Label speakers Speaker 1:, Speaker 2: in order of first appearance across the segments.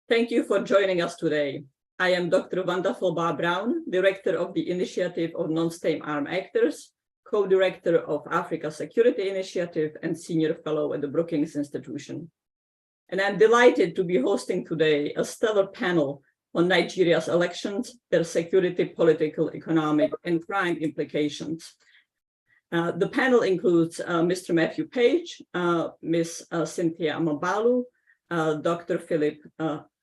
Speaker 1: Thank you for joining us today. I am Dr. Wanda Brown, Director of the Initiative of Nonstate Armed Actors, Co-Director of Africa Security Initiative, and Senior Fellow at the Brookings Institution. And I'm delighted to be hosting today a stellar panel on Nigeria's elections, their security, political, economic, and crime implications. The panel includes Mr. Matthew Page, Ms. Cynthia Mabalu, Dr. Philip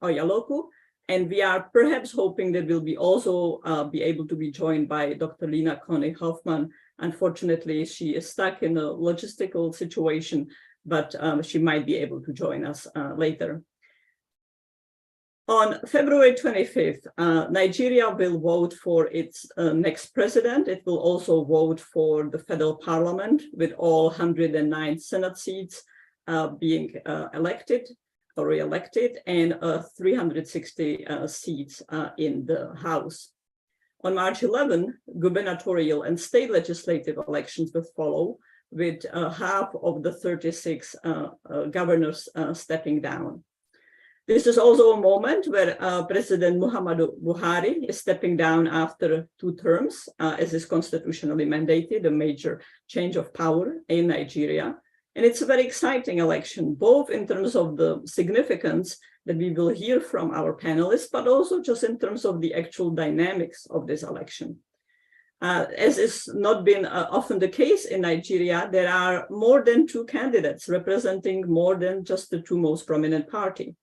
Speaker 1: Oyaloku, and we are perhaps hoping that we'll be also be able to be joined by Dr. Lina Coney-Hoffman. Unfortunately, she is stuck in a logistical situation, but she might be able to join us later. On February 25th, Nigeria will vote for its next president. It will also vote for the federal parliament, with all 109 Senate seats being elected or re-elected, and 360 seats in the House. On March 11, gubernatorial and state legislative elections will follow, with half of the 36 governors stepping down. This is also a moment where President Muhammadu Buhari is stepping down after 2 terms, as is constitutionally mandated, a major change of power in Nigeria. And it's a very exciting election, both in terms of the significance that we will hear from our panelists, but also just in terms of the actual dynamics of this election. As is not been often the case in Nigeria, there are more than 2 candidates representing more than just the 2 most prominent parties.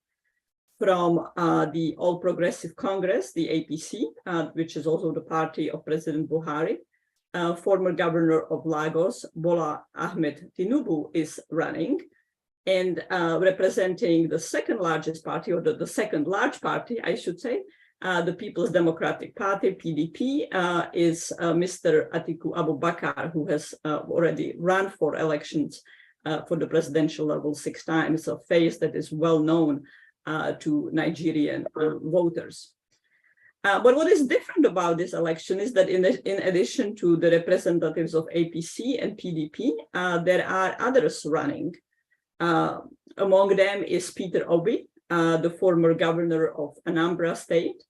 Speaker 1: From the All Progressive Congress, the APC, which is also the party of President Buhari, former governor of Lagos, Bola Ahmed Tinubu, is running, and representing the second largest party, or the second large party, I should say, the People's Democratic Party, PDP, is Mr. Atiku Abubakar, who has already run for elections for the presidential level 6 times, a face that is well known to Nigerian voters. But what is different about this election is that in addition to the representatives of APC and PDP, there are others running. Among them is Peter Obi, the former governor of Anambra State,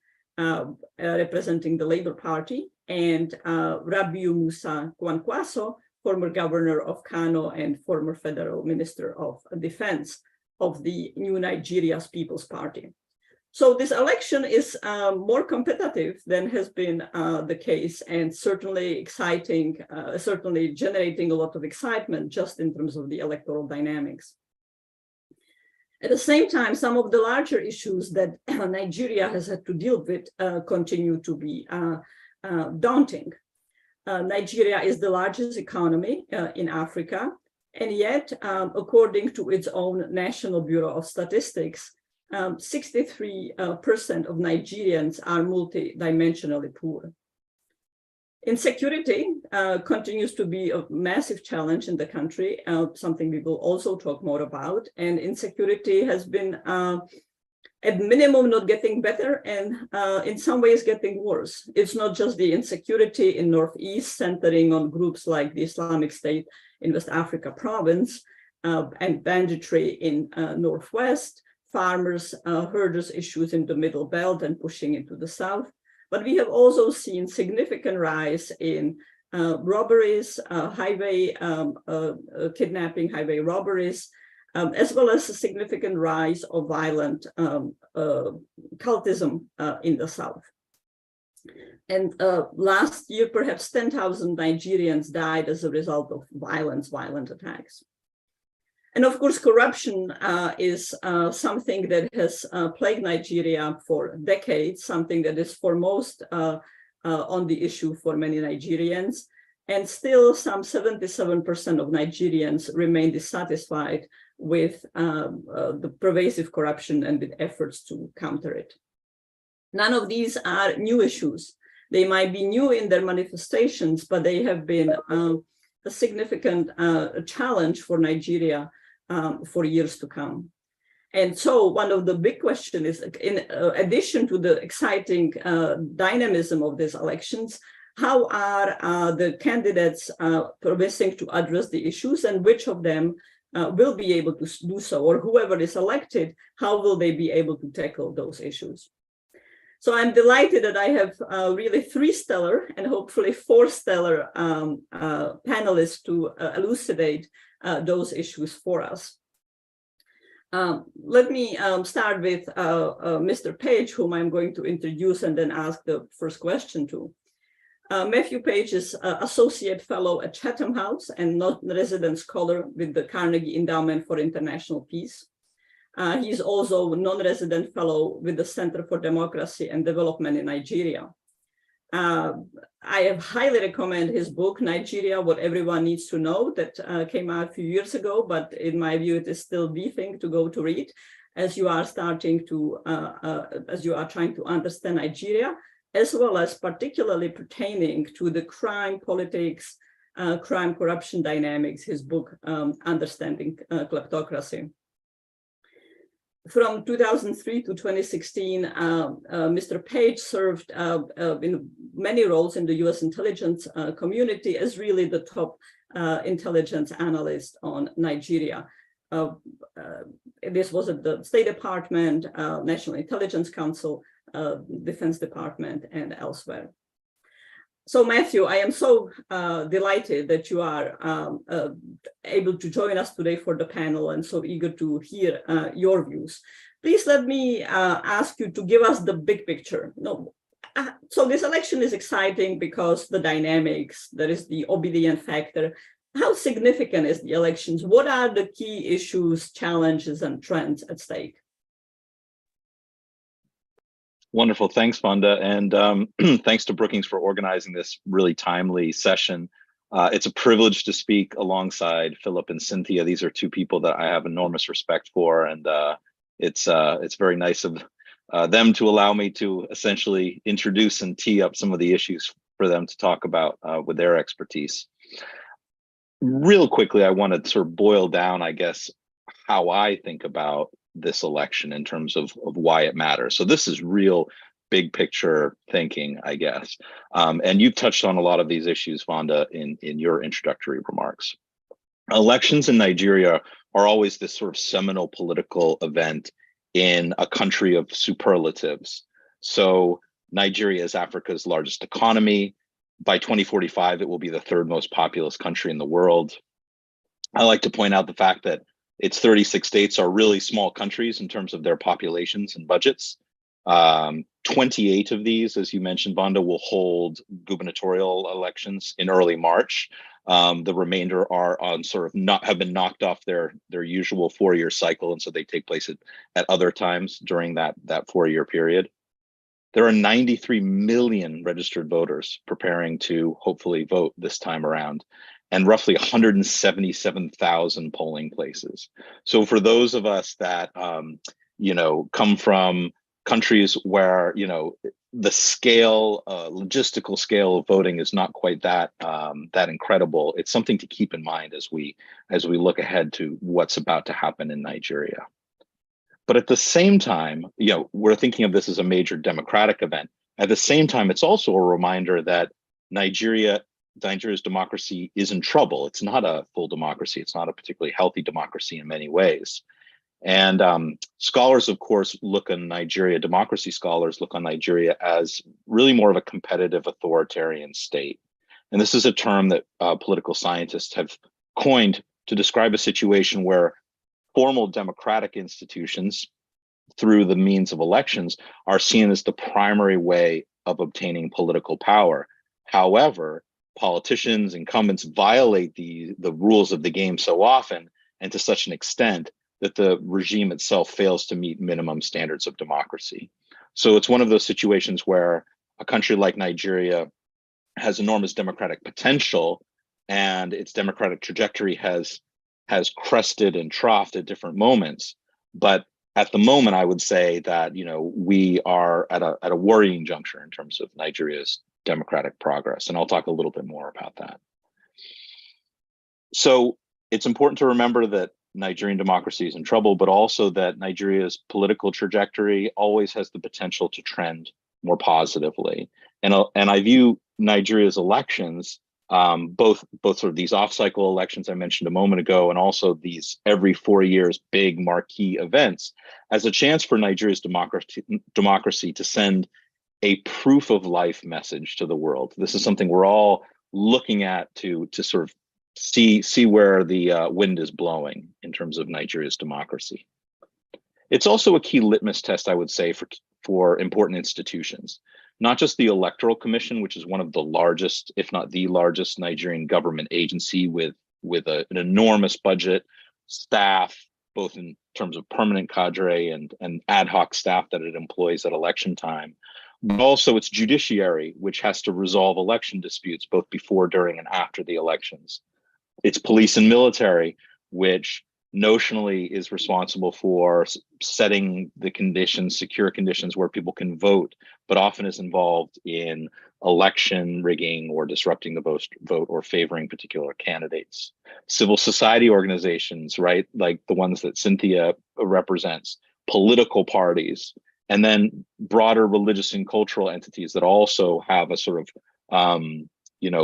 Speaker 1: representing the Labour Party, and Rabiu Musa Kwankwaso, former governor of Kano and former federal minister of defense of the New Nigeria's People's Party. So this election is more competitive than has been the case, and certainly exciting, certainly generating a lot of excitement just in terms of the electoral dynamics. At the same time, some of the larger issues that Nigeria has had to deal with continue to be daunting. Nigeria is the largest economy in Africa, and yet, according to its own National Bureau of Statistics, 63% of Nigerians are multidimensionally poor. Insecurity continues to be a massive challenge in the country, something we will also talk more about. And insecurity has been, at minimum, not getting better, and in some ways getting worse. It's not just the insecurity in Northeast, centering on groups like the Islamic State in West Africa province, and banditry in Northwest, farmers, herders issues in the Middle Belt and pushing into the South. But we have also seen significant rise in robberies, highway kidnapping, highway robberies, as well as a significant rise of violent cultism in the South. And last year, perhaps 10,000 Nigerians died as a result of violent attacks. And of course, corruption is something that has plagued Nigeria for decades, something that is foremost on the issue for many Nigerians. And still, some 77% of Nigerians remain dissatisfied with the pervasive corruption and with efforts to counter it. None of these are new issues. They might be new in their manifestations, but they have been a significant challenge for Nigeria for years to come. And so one of the big questions is, in addition to the exciting dynamism of these elections, how are the candidates promising to address the issues, and which of them will be able to do so, or whoever is elected, how will they be able to tackle those issues? So I'm delighted that I have really 3 stellar and hopefully 4 stellar panelists to elucidate those issues for us. Let me start with Mr. Page, whom I'm going to introduce and then ask the first question to. Matthew Page is Associate Fellow at Chatham House and non-resident scholar with the Carnegie Endowment for International Peace. He's also a non-resident fellow with the Center for Democracy and Development in Nigeria. I have highly recommend his book, Nigeria, What Everyone Needs to Know, that came out a few years ago, but in my view, it is still the thing to go to read as you are starting to, as you are trying to understand Nigeria, as well as particularly pertaining to the crime politics, crime corruption dynamics, his book, Understanding Kleptocracy. From 2003 to 2016, Mr. Page served in many roles in the US intelligence community as really the top intelligence analyst on Nigeria. This was at the State Department, National Intelligence Council, Defense Department, and elsewhere. So Matthew, I am so delighted that you are able to join us today for the panel and so eager to hear your views. Please let me ask you to give us the big picture. So this election is exciting because the dynamics, there is the obedient factor. How significant is the elections? What are the key issues, challenges, and trends at stake?
Speaker 2: Wonderful. Thanks, Fonda. And thanks to Brookings for organizing this really timely session. It's a privilege to speak alongside Philip and Cynthia. These are 2 people that I have enormous respect for. And it's very nice of them to allow me to essentially introduce and tee up some of the issues for them to talk about with their expertise. Real quickly, I want to sort of boil down, I guess, how I think about this election in terms of why it matters. So this is real big picture thinking, I guess. And you've touched on a lot of these issues, Fonda, in your introductory remarks. Elections in Nigeria are always this sort of seminal political event in a country of superlatives. So Nigeria is Africa's largest economy. By 2045, it will be the 3rd most populous country in the world. I like to point out the fact that its 36 states are really small countries in terms of their populations and budgets. 28 of these, as you mentioned, Vonda, will hold gubernatorial elections in early March. The remainder are on sort of have been knocked off their usual 4-year cycle, and so they take place at other times during that 4-year period. There are 93 million registered voters preparing to hopefully vote this time around, and roughly 177,000 polling places. So for those of us that come from countries where the scale, logistical scale of voting is not quite that incredible, it's something to keep in mind as we look ahead to what's about to happen in Nigeria. But at the same time, we're thinking of this as a major democratic event. At the same time, it's also a reminder that Nigeria's democracy is in trouble. It's not a full democracy. It's not a particularly healthy democracy in many ways. And scholars, of course, democracy scholars look on Nigeria as really more of a competitive authoritarian state. And this is a term that political scientists have coined to describe a situation where formal democratic institutions, through the means of elections, are seen as the primary way of obtaining political power. However, politicians, incumbents violate the rules of the game so often and to such an extent that the regime itself fails to meet minimum standards of democracy. So it's one of those situations where a country like Nigeria has enormous democratic potential, and its democratic trajectory has crested and troughed at different moments. But at the moment, I would say that we are at a worrying juncture in terms of Nigeria's democratic progress, and I'll talk a little bit more about that. So it's important to remember that Nigerian democracy is in trouble, but also that Nigeria's political trajectory always has the potential to trend more positively. And I view Nigeria's elections both sort of these off-cycle elections I mentioned a moment ago, and also these every 4 years big marquee events as a chance for Nigeria's democracy to send a proof of life message to the world. This is something we're all looking at to sort of see where the wind is blowing in terms of Nigeria's democracy. It's also a key litmus test, I would say, for important institutions, not just the Electoral Commission, which is one of the largest, if not the largest, Nigerian government agency with an enormous budget, staff, both in terms of permanent cadre and ad hoc staff that it employs at election time, but also its judiciary, which has to resolve election disputes both before, during, and after the elections. Its police and military, which notionally is responsible for setting the conditions, secure conditions where people can vote, but often is involved in election rigging or disrupting the vote or favoring particular candidates. Civil society organizations, right, like the ones that Cynthia represents, political parties, and then broader religious and cultural entities that also have a sort of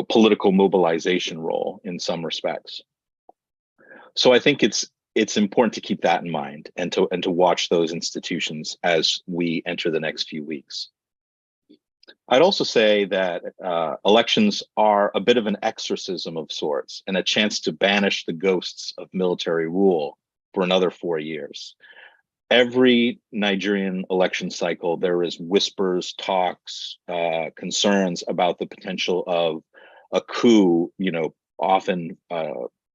Speaker 2: political mobilization role in some respects. So I think it's important to keep that in mind and to watch those institutions as we enter the next few weeks. I'd also say that elections are a bit of an exorcism of sorts and a chance to banish the ghosts of military rule for another 4 years. Every Nigerian election cycle, there is whispers, talks, concerns about the potential of a coup, often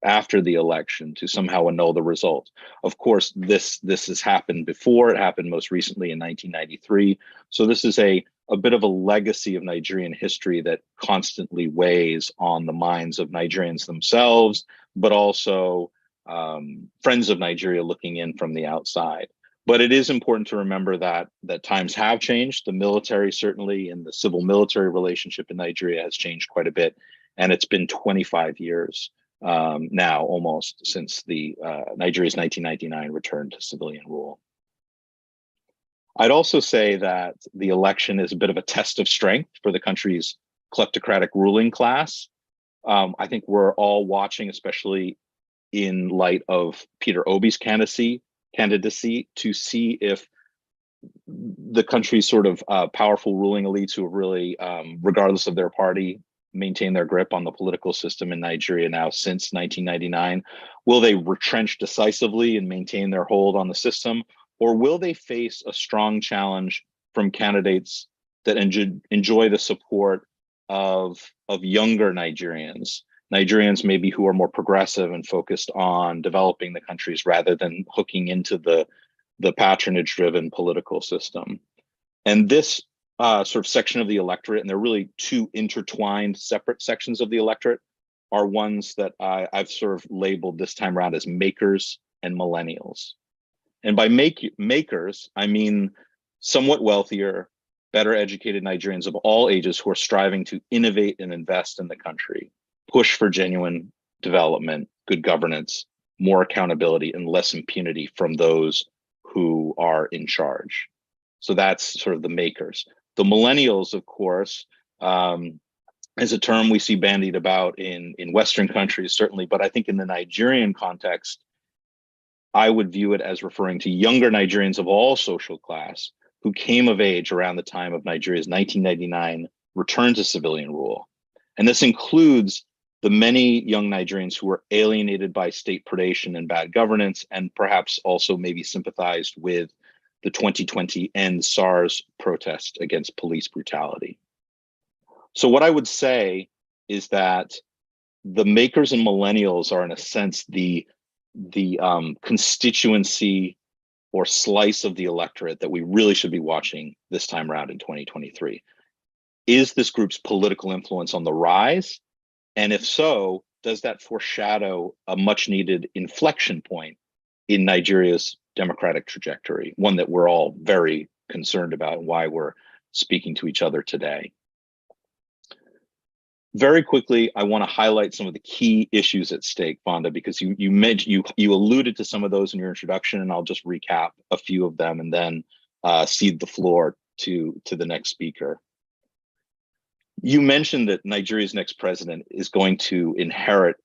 Speaker 2: after the election to somehow annul the result. Of course, this has happened before. It happened most recently in 1993. So this is a bit of a legacy of Nigerian history that constantly weighs on the minds of Nigerians themselves, but also friends of Nigeria looking in from the outside. But it is important to remember that times have changed. The military, certainly, and the civil-military relationship in Nigeria has changed quite a bit. And it's been 25 years now, almost, since Nigeria's 1999 return to civilian rule. I'd also say that the election is a bit of a test of strength for the country's kleptocratic ruling class. I think we're all watching, especially in light of Peter Obi's candidacy, to see if the country's sort of powerful ruling elites who have really, regardless of their party, maintain their grip on the political system in Nigeria now since 1999. Will they retrench decisively and maintain their hold on the system? Or will they face a strong challenge from candidates that enjoy the support of younger Nigerians maybe who are more progressive and focused on developing the countries rather than hooking into the patronage-driven political system? And this sort of section of the electorate, and they're really two intertwined separate sections of the electorate, are ones that I've sort of labeled this time around as makers and millennials. And by makers, I mean somewhat wealthier, better educated Nigerians of all ages who are striving to innovate and invest in the country, push for genuine development, good governance, more accountability, and less impunity from those who are in charge. So that's sort of the makers. The millennials, of course, is a term we see bandied about in Western countries, certainly, but I think in the Nigerian context, I would view it as referring to younger Nigerians of all social class who came of age around the time of Nigeria's 1999 return to civilian rule. And this includes the many young Nigerians who were alienated by state predation and bad governance, and perhaps also maybe sympathized with the 2020 End SARS protest against police brutality. So what I would say is that the makers and millennials are, in a sense, the constituency or slice of the electorate that we really should be watching this time around in 2023. Is this group's political influence on the rise? And if so, does that foreshadow a much needed inflection point in Nigeria's democratic trajectory, one that we're all very concerned about and why we're speaking to each other today? Very quickly, I want to highlight some of the key issues at stake, Fonda, because you mentioned, you alluded to some of those in your introduction, and I'll just recap a few of them and then cede the floor to the next speaker. You mentioned that Nigeria's next president is going to inherit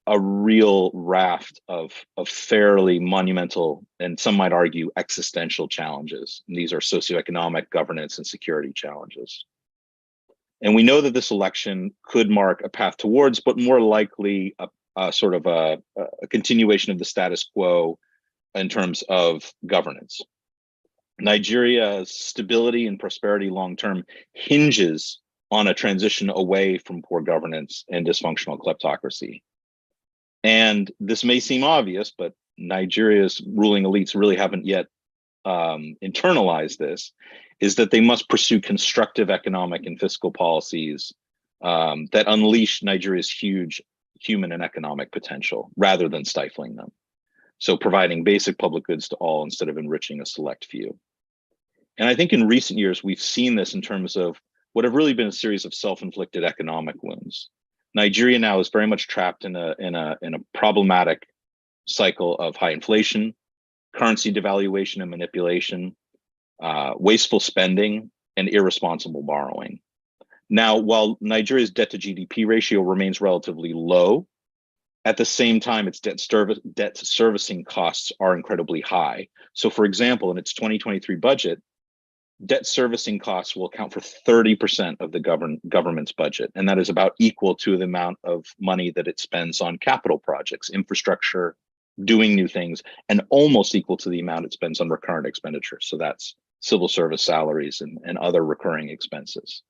Speaker 2: a real raft of fairly monumental, and some might argue existential challenges. And these are socioeconomic, governance, and security challenges. And we know that this election could mark a path towards, but more likely a sort of a continuation of the status quo in terms of governance. Nigeria's stability and prosperity long-term hinges on a transition away from poor governance and dysfunctional kleptocracy. And this may seem obvious, but Nigeria's ruling elites really haven't yet internalized this, is that they must pursue constructive economic and fiscal policies that unleash Nigeria's huge human and economic potential rather than stifling them. So providing basic public goods to all instead of enriching a select few. And I think in recent years, we've seen this in terms of what have really been a series of self-inflicted economic wounds. Nigeria now is very much trapped in a problematic cycle of high inflation, currency devaluation and manipulation, wasteful spending, and irresponsible borrowing. Now, while Nigeria's debt to GDP ratio remains relatively low, at the same time, its debt servicing costs are incredibly high. So for example, in its 2023 budget, debt servicing costs will account for 30% of the government's budget. And that is about equal to the amount of money that it spends on capital projects, infrastructure, doing new things, and almost equal to the amount it spends on recurrent expenditures. So that's civil service salaries and other recurring expenses.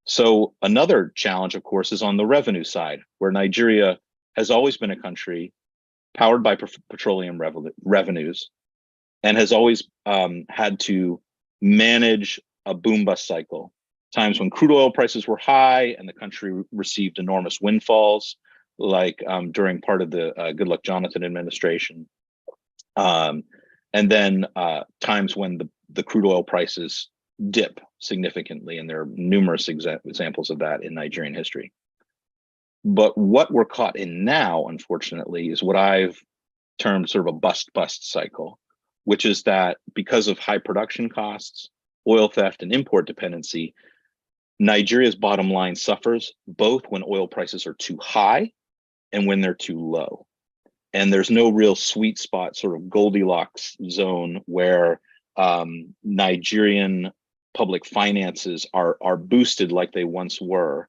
Speaker 2: So another challenge, of course, is on the revenue side, where Nigeria has always been a country powered by petroleum revenues and has always had to manage a boom-bust cycle. Times when crude oil prices were high and the country received enormous windfalls, like during part of the Goodluck Jonathan administration. And then times when the crude oil prices dip significantly, and there are numerous examples of that in Nigerian history. But what we're caught in now, unfortunately, is what I've termed sort of a bust-bust cycle, which is that because of high production costs, oil theft, and import dependency, Nigeria's bottom line suffers both when oil prices are too high and when they're too low. And there's no real sweet spot, sort of Goldilocks zone where Nigerian public finances are boosted like they once were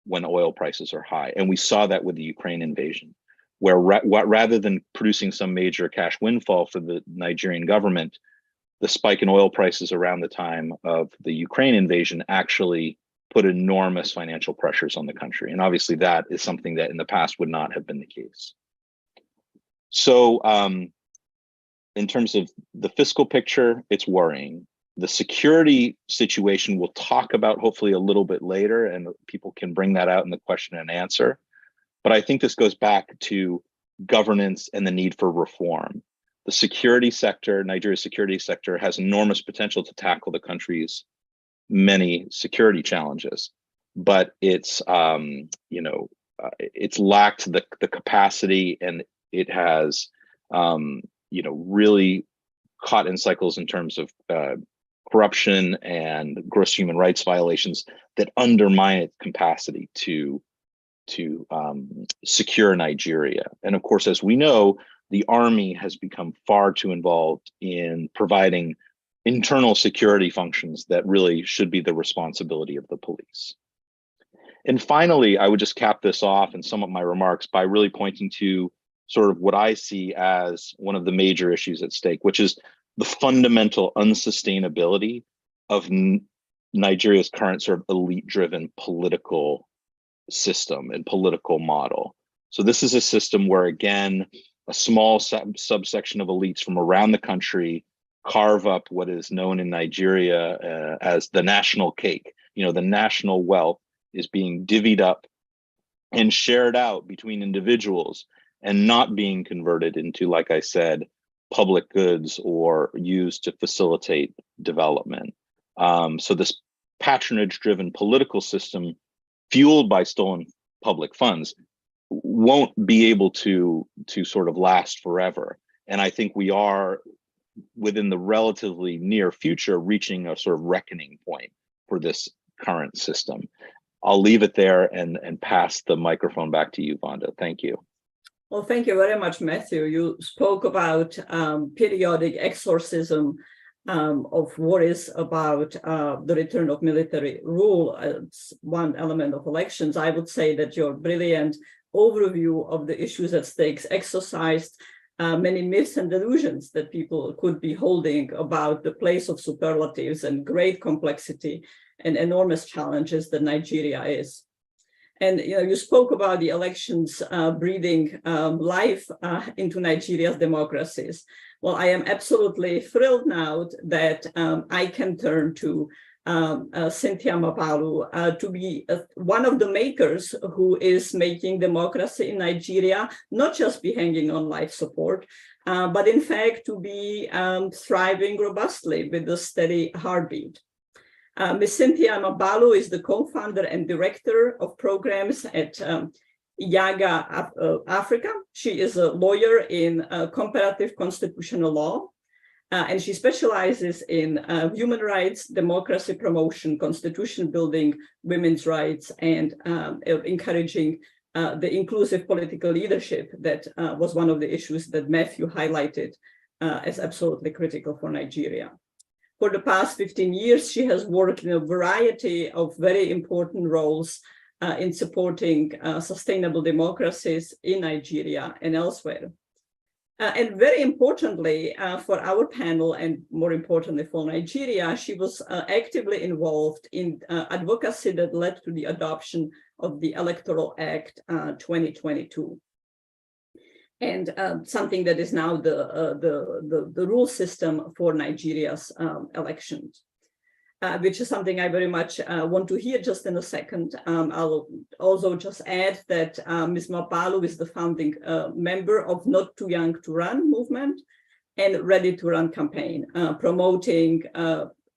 Speaker 2: when oil prices are high. And we saw that with the Ukraine invasion, where rather than producing some major cash windfall for the Nigerian government, the spike in oil prices around the time of the Ukraine invasion actually put enormous financial pressures on the country. And obviously that is something that in the past would not have been the case. So in terms of the fiscal picture, it's worrying. The security situation we'll talk about hopefully a little bit later, and people can bring that out in the question and answer. But I think this goes back to governance and the need for reform. The security sector, Nigeria's security sector, has enormous potential to tackle the country's many security challenges, but it's it's lacked the capacity, and it has really caught in cycles in terms of corruption and gross human rights violations that undermine its capacity to secure Nigeria. And of course, as we know, the army has become far too involved in providing internal security functions that really should be the responsibility of the police. And finally, I would just cap this off and sum up my remarks by really pointing to sort of what I see as one of the major issues at stake, which is the fundamental unsustainability of Nigeria's current sort of elite-driven political system and political model. So this is a system where, again, a small subsection of elites from around the country carve up what is known in Nigeria as the national cake. The national wealth is being divvied up and shared out between individuals and not being converted into, like I said, public goods or used to facilitate development. So this patronage-driven political system fueled by stolen public funds won't be able to sort of last forever. And I think we are, within the relatively near future, reaching a sort of reckoning point for this current system. I'll leave it there and pass the microphone back to you, Vonda. Thank you.
Speaker 1: Well, thank you very much, Matthew. You spoke about periodic exorcism of worries about the return of military rule as one element of elections. I would say that your brilliant overview of the issues at stake exercised many myths and delusions that people could be holding about the place of superlatives and great complexity and enormous challenges that Nigeria is. And you spoke about the elections breathing life into Nigeria's democracies. Well, I am absolutely thrilled now that I can turn to Cynthia Mabalu to be one of the makers who is making democracy in Nigeria not just be hanging on life support, but in fact to be thriving robustly with a steady heartbeat. Ms. Cynthia Mabalu is the co-founder and director of programs at Yaga Africa. She is a lawyer in comparative constitutional law, and she specializes in human rights, democracy promotion, constitution building, women's rights, and encouraging the inclusive political leadership that was one of the issues that Matthew highlighted as absolutely critical for Nigeria. For the past 15 years, she has worked in a variety of very important roles in supporting sustainable democracies in Nigeria and elsewhere. And very importantly for our panel, and more importantly for Nigeria, she was actively involved in advocacy that led to the adoption of the Electoral Act 2022. And something that is now the rule system for Nigeria's elections, which is something I very much want to hear just in a second. I'll also just add that Ms. Mabalu is the founding member of Not Too Young to Run movement and Ready to Run campaign, promoting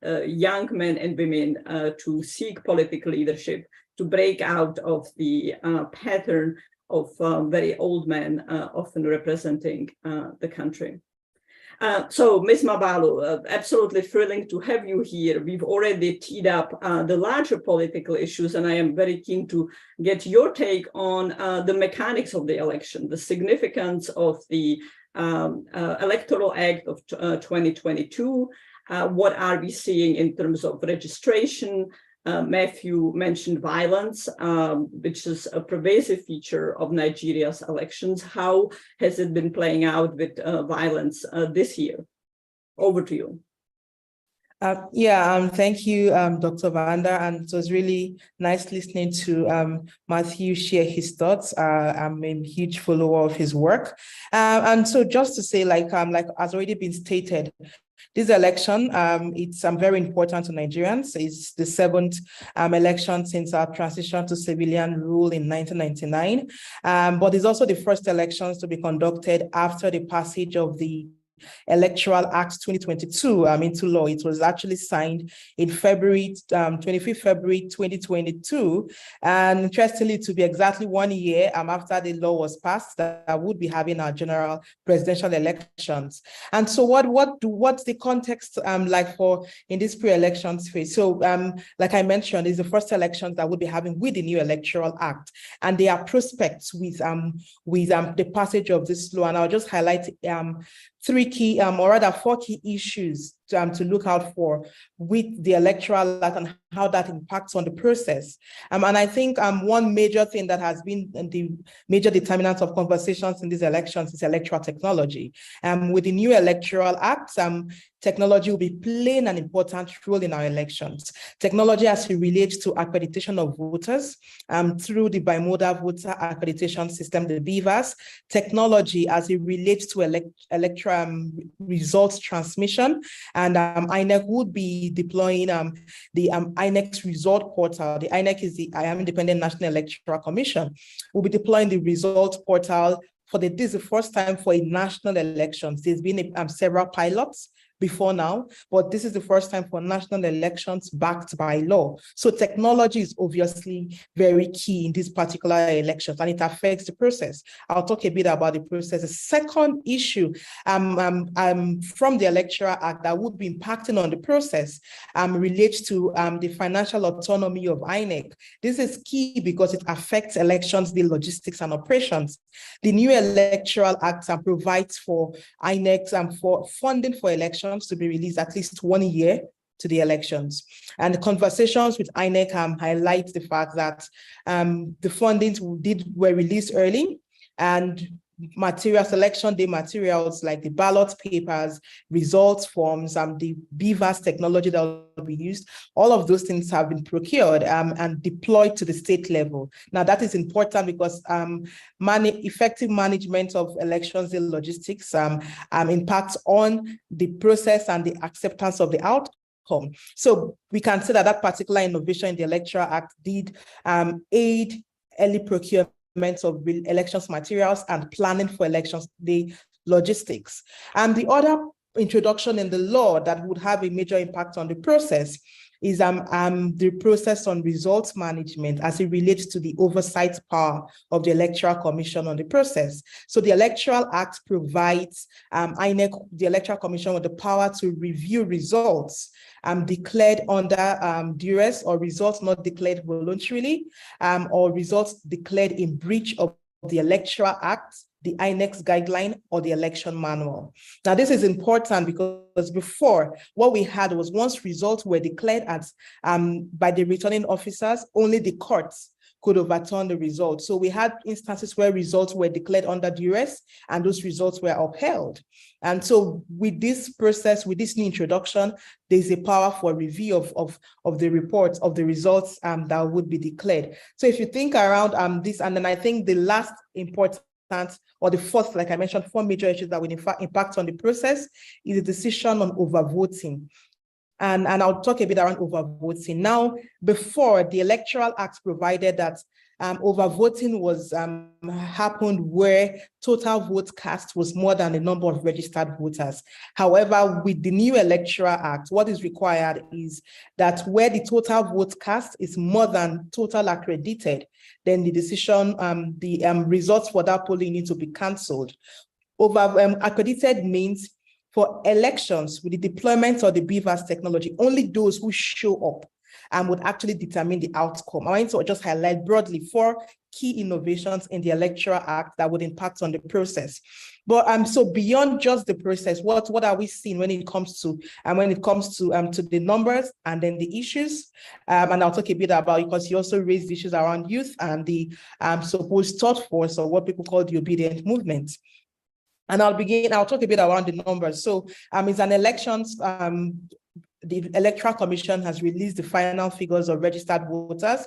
Speaker 1: young men and women to seek political leadership, to break out of the pattern of very old men often representing the country. So, Ms. Mabalu, absolutely thrilling to have you here. We've already teed up the larger political issues, and I am very keen to get your take on the mechanics of the election, the significance of the Electoral Act of 2022. What are we seeing in terms of registration? Matthew mentioned violence, which is a pervasive feature of Nigeria's elections. How has it been playing out with violence this year? Over to you.
Speaker 3: Thank you, Dr. Vonda, and it was really nice listening to Matthew share his thoughts. I'm a huge follower of his work, and so just to say, like has already been stated, this election, it's very important to Nigerians. It's the 7th election since our transition to civilian rule in 1999, but it's also the first elections to be conducted after the passage of the Electoral Act 2022 into law. It was actually signed in February, 25th February 2022. And interestingly, to be exactly 1 year after the law was passed, that would be having our general presidential elections. And so what's the context like for in this pre-election phase? So like I mentioned, it's the first elections that we'll be having with the new Electoral Act. And there are prospects with the passage of this law. And I'll just highlight four key issues to look out for with the Electoral Act and how that impacts on the process. And I think one major thing that has been the major determinant of conversations in these elections is electoral technology. With the new Electoral Act, technology will be playing an important role in our elections. Technology as it relates to accreditation of voters through the bimodal voter accreditation system, the BVAS, technology as it relates to electoral results transmission, and INEC would be deploying the INEC's result portal. The INEC is the Independent National Electoral Commission. We'll be deploying the result portal this is the first time for a national elections. There's been several pilots before now, but this is the first time for national elections backed by law. So technology is obviously very key in these particular elections, and it affects the process. I'll talk a bit about the process. The second issue from the Electoral Act that would be impacting on the process relates to the financial autonomy of INEC. This is key because it affects elections, the logistics and operations. The new Electoral Act provides for INEC for funding for elections to be released at least 1 year to the elections. And the conversations with INEC highlight the fact that the fundings were released early, and materials, election day materials like the ballot papers, results forms, the BVAS technology that will be used, all of those things have been procured and deployed to the state level. Now that is important because effective management of elections and logistics impacts on the process and the acceptance of the outcome. So we can say that that particular innovation in the Electoral Act did aid early procurement of elections materials and planning for elections, the logistics. And the other introduction in the law that would have a major impact on the process is the process on results management as it relates to the oversight power of the Electoral Commission on the process. So the Electoral Act provides INEC, the Electoral Commission, with the power to review results declared under duress, or results not declared voluntarily, or results declared in breach of the Electoral Act, the INEC's guideline, or the election manual. Now, this is important because before, what we had was once results were declared as by the returning officers, only the courts could overturn the results. So we had instances where results were declared under duress and those results were upheld. And so with this process, with this new introduction, there's a power for review of the reports, of the results that would be declared. So if you think around this, and then I think the last important, or the fourth, like I mentioned, 4 major issues that will impact on the process is the decision on overvoting. And I'll talk a bit around overvoting. Now, before, the Electoral Act provided that overvoting was happened where total vote cast was more than the number of registered voters. However, with the new Electoral Act, what is required is that where the total vote cast is more than total accredited, then the decision, the results for that polling need to be cancelled. Accredited means for elections with the deployment of the BVAS technology, only those who show up would actually determine the outcome. I want to just highlight broadly 4 key innovations in the Electoral Act that would impact on the process. But so beyond just the process, what are we seeing when it comes to to the numbers and then the issues? And I'll talk a bit about, because you also raised issues around youth and the supposed thought force, or what people call the obedient movement. And I'll talk a bit around the numbers. So it's an elections, the Electoral Commission has released the final figures of registered voters.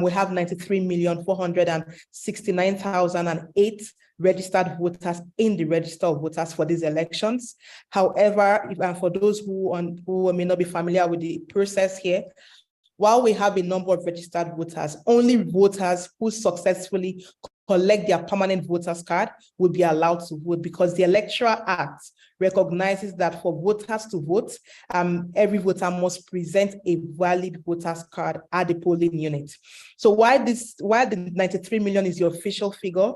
Speaker 3: We have 93,469,008 registered voters in the register of voters for these elections. However, for those who may not be familiar with the process here, while we have a number of registered voters, only voters who successfully collect their permanent voters card will be allowed to vote, because the Electoral Act recognizes that for voters to vote, every voter must present a valid voters card at the polling unit. So while the 93 million is the official figure,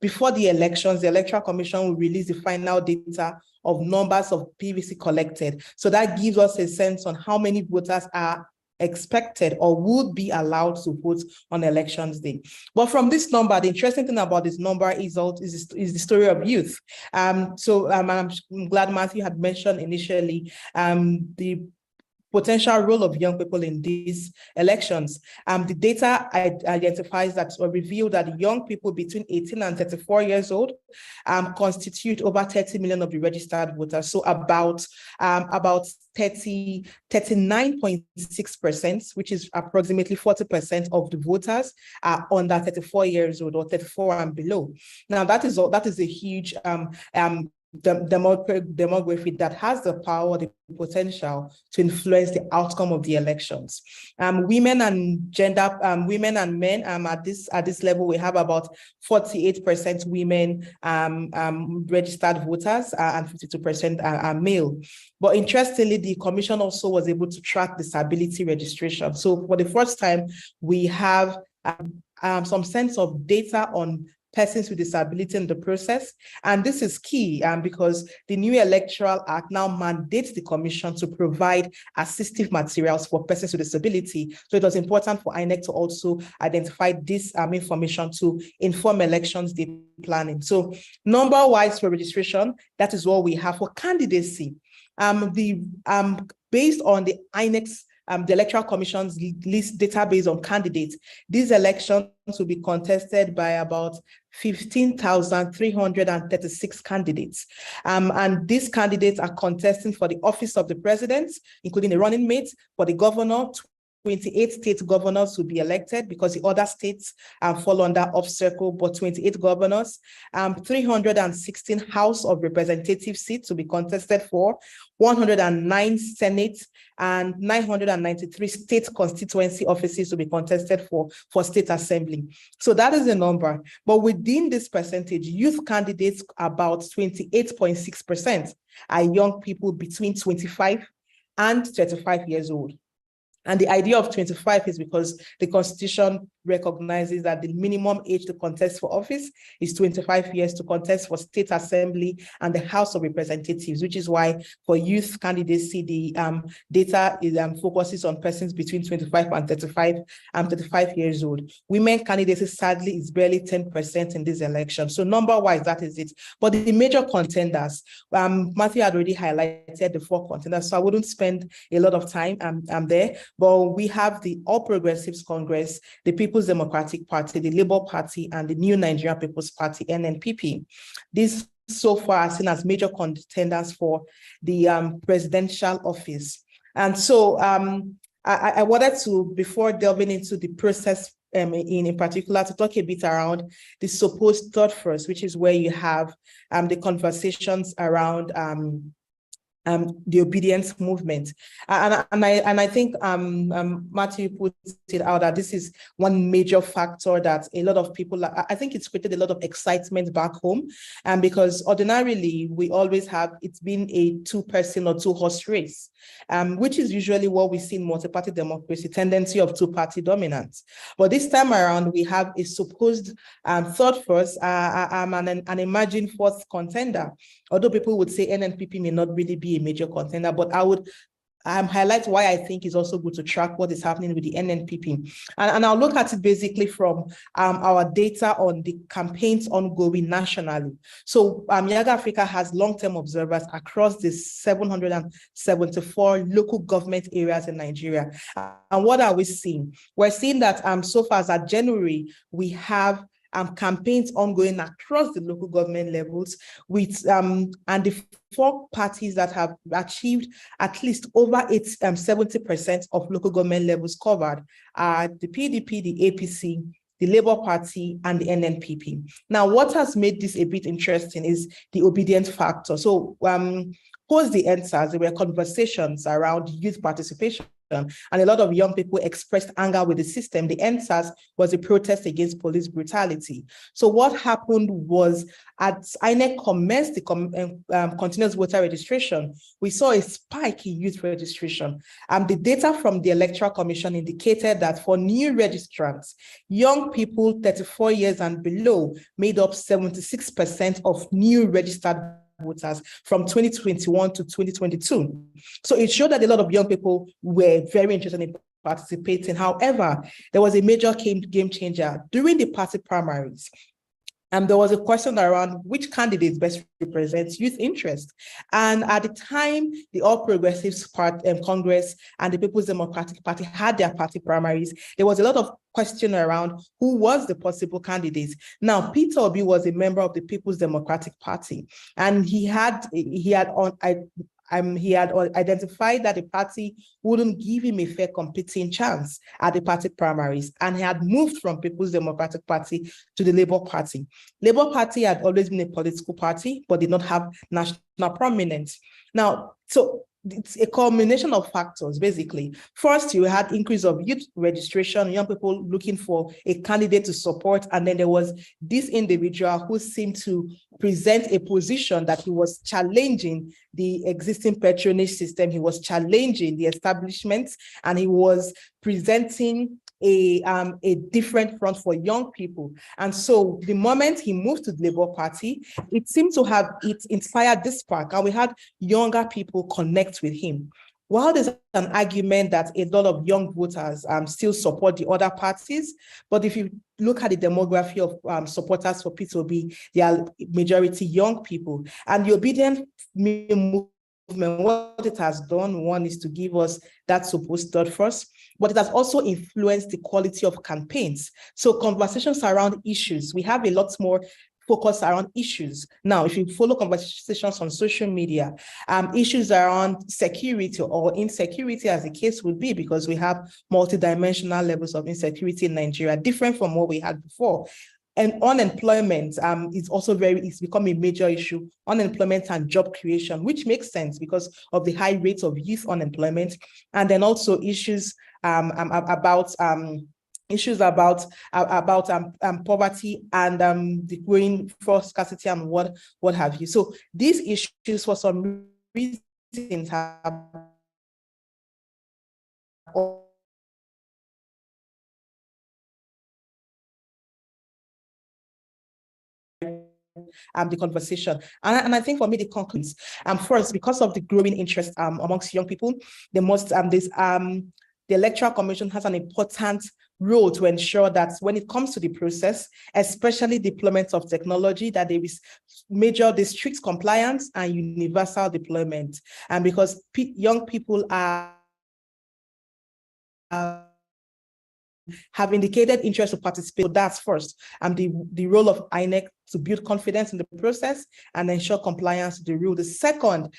Speaker 3: before the elections, the Electoral Commission will release the final data of numbers of PVC collected. So that gives us a sense on how many voters are expected or would be allowed to vote on elections day. But from this number, the interesting thing about this number is the story of youth. I'm glad Matthew had mentioned initially the potential role of young people in these elections. The data identifies that, or reveal that young people between 18 and 34 years old constitute over 30 million of the registered voters. So about 39.6%, which is approximately 40% of the voters, are under 34 years old or 34 and below. Now that is a huge demography that has the power, the potential to influence the outcome of the elections. Women and men at this level, we have about 48% women registered voters and 52% are male. But interestingly, the commission also was able to track disability registration. So for the first time, we have some sense of data on persons with disability in the process. And this is key because the new Electoral Act now mandates the Commission to provide assistive materials for persons with disability. So it was important for INEC to also identify this information to inform elections day planning. So number-wise for registration, that is what we have for candidacy. Based on the INEC's the Electoral Commission's list database on candidates, these elections will be contested by about 15,336 candidates. And these candidates are contesting for the office of the president, including the running mate, for the governor. 28 state governors will be elected because the other states fall under off-circle, but 28 governors, 316 House of Representative seats to be contested for, 109 Senate, and 993 state constituency offices to be contested for state assembly. So that is the number. But within this percentage, youth candidates, about 28.6%, are young people between 25 and 35 years old. And the idea of 25 is because the Constitution recognizes that the minimum age to contest for office is 25 years to contest for state assembly and the House of Representatives, which is why for youth candidacy, the data is, focuses on persons between 25 and 35 years old. Women candidacy, sadly, is barely 10% in this election. So number-wise, that is it. But the major contenders, Matthew had already highlighted the 4 contenders, so I wouldn't spend a lot of time there. But we have the All Progressives Congress, the People's Democratic Party, the Labour Party, and the New Nigerian People's Party, NNPP. These so far are seen as major contenders for the presidential office. And so I wanted to, before delving into the process in particular, to talk a bit around the supposed third first, which is where you have the conversations around the obedience movement. And I think Matthew put it out that this is one major factor that a lot of people, I think it's created a lot of excitement back home, because ordinarily we always have, it's been a 2-person or 2-horse race, which is usually what we see in multi-party democracy, tendency of 2-party dominance. But this time around, we have a supposed third first, an imagined fourth contender. Although people would say NNPP may not really be a major contender, but I would highlight why I think it's also good to track what is happening with the NNPP. And I'll look at it basically from our data on the campaigns ongoing nationally. So Yaga Africa has long-term observers across the 774 local government areas in Nigeria. And what are we seeing? We're seeing that so far as at January, we have campaigns ongoing across the local government levels with and the 4 parties that have achieved at least over 70% of local government levels covered are the PDP, the APC, the Labour Party, and the NNPP. Now, what has made this a bit interesting is the obedience factor. So post the EndSARS, there were conversations around youth participation, and a lot of young people expressed anger with the system. The EndSARS was a protest against police brutality. So what happened was, as INEC commenced the continuous voter registration, we saw a spike in youth registration. The data from the Electoral Commission indicated that for new registrants, young people 34 years and below made up 76% of new registered voters from 2021 to 2022. So it showed that a lot of young people were very interested in participating. However, there was a major game changer during the party primaries. There was a question around which candidates best represents youth interest. And at the time, the All Progressives Congress and the People's Democratic Party had their party primaries, there was a lot of question around who was the possible candidates. Now, Peter Obi was a member of the People's Democratic Party, and he had on, he had identified that the party wouldn't give him a fair competing chance at the party primaries, and he had moved from People's Democratic Party to the Labour Party. Labour Party had always been a political party, but did not have national prominence. Now, so it's a combination of factors, basically. First, you had increase of youth registration, young people looking for a candidate to support. And then there was this individual who seemed to present a position that he was challenging the existing patronage system. He was challenging the establishment, and he was presenting a different front for young people. And so the moment he moved to the Labour Party, it seemed to have, it inspired this spark, and we had younger people connect with him. While there's an argument that a lot of young voters still support the other parties, but if you look at the demography of supporters for P2B, they are majority young people. And the obedient movement, what it has done, one, is to give us that supposed third first, but it has also influenced the quality of campaigns. So conversations around issues, we have a lot more focus around issues. Now, if you follow conversations on social media, issues around security or insecurity, as the case would be, because we have multidimensional levels of insecurity in Nigeria, different from what we had before. And unemployment is also it's become a major issue, unemployment and job creation, which makes sense because of the high rates of youth unemployment. And then also issues about poverty and the growing force scarcity and what have you. So these issues, for some reasons, have the conversation. And I think for me, the conclusions, first, because of the growing interest amongst young people, the Electoral Commission has an important role to ensure that when it comes to the process, especially deployment of technology, that there is major district compliance and universal deployment. And because young people have indicated interest to participate. So that's first. The role of INEC to build confidence in the process and ensure compliance to the rule. The second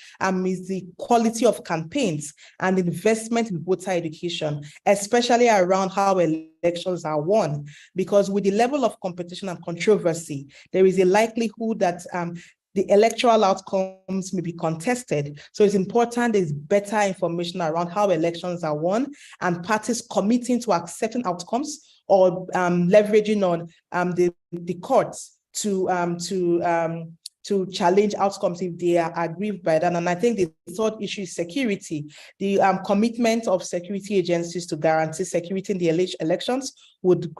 Speaker 3: is the quality of campaigns and investment in voter education, especially around how elections are won. Because with the level of competition and controversy, there is a likelihood that the electoral outcomes may be contested. So it's important there's better information around how elections are won and parties committing to accepting outcomes or leveraging on the courts to challenge outcomes if they are aggrieved by that. And I think the third issue is security. The commitment of security agencies to guarantee security in the elections would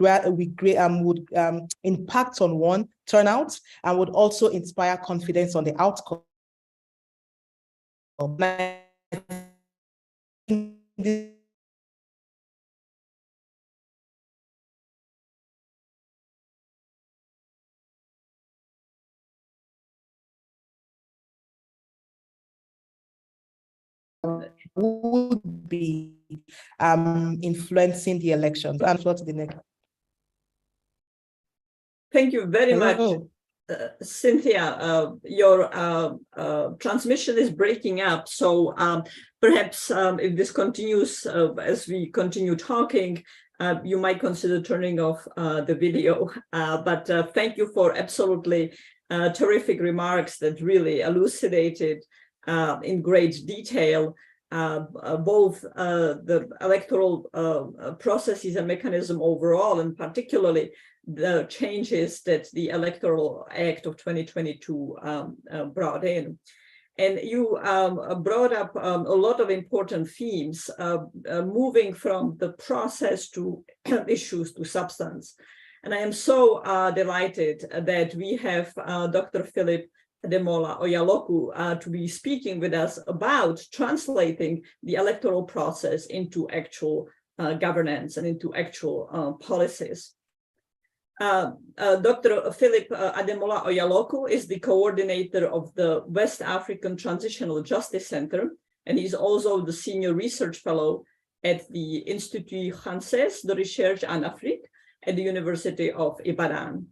Speaker 3: impact on one, turnout, and would also inspire confidence on the outcome. Would be influencing the elections. And what's the next?
Speaker 1: Thank you very much, Cynthia. Your transmission is breaking up, so perhaps if this continues as we continue talking, you might consider turning off the video. But thank you for absolutely terrific remarks that really elucidated in great detail both the electoral processes and mechanism overall, and particularly the changes that the Electoral Act of 2022 brought in. And you brought up a lot of important themes, moving from the process to issues to substance. And I am so delighted that we have Dr. Philip Ademola Oyaloku to be speaking with us about translating the electoral process into actual governance and into actual policies. Dr. Philip Ademola Oyaloku is the coordinator of the West African Transitional Justice Center, and he's also the senior research fellow at the Institut Français de Recherche en Afrique at the University of Ibadan.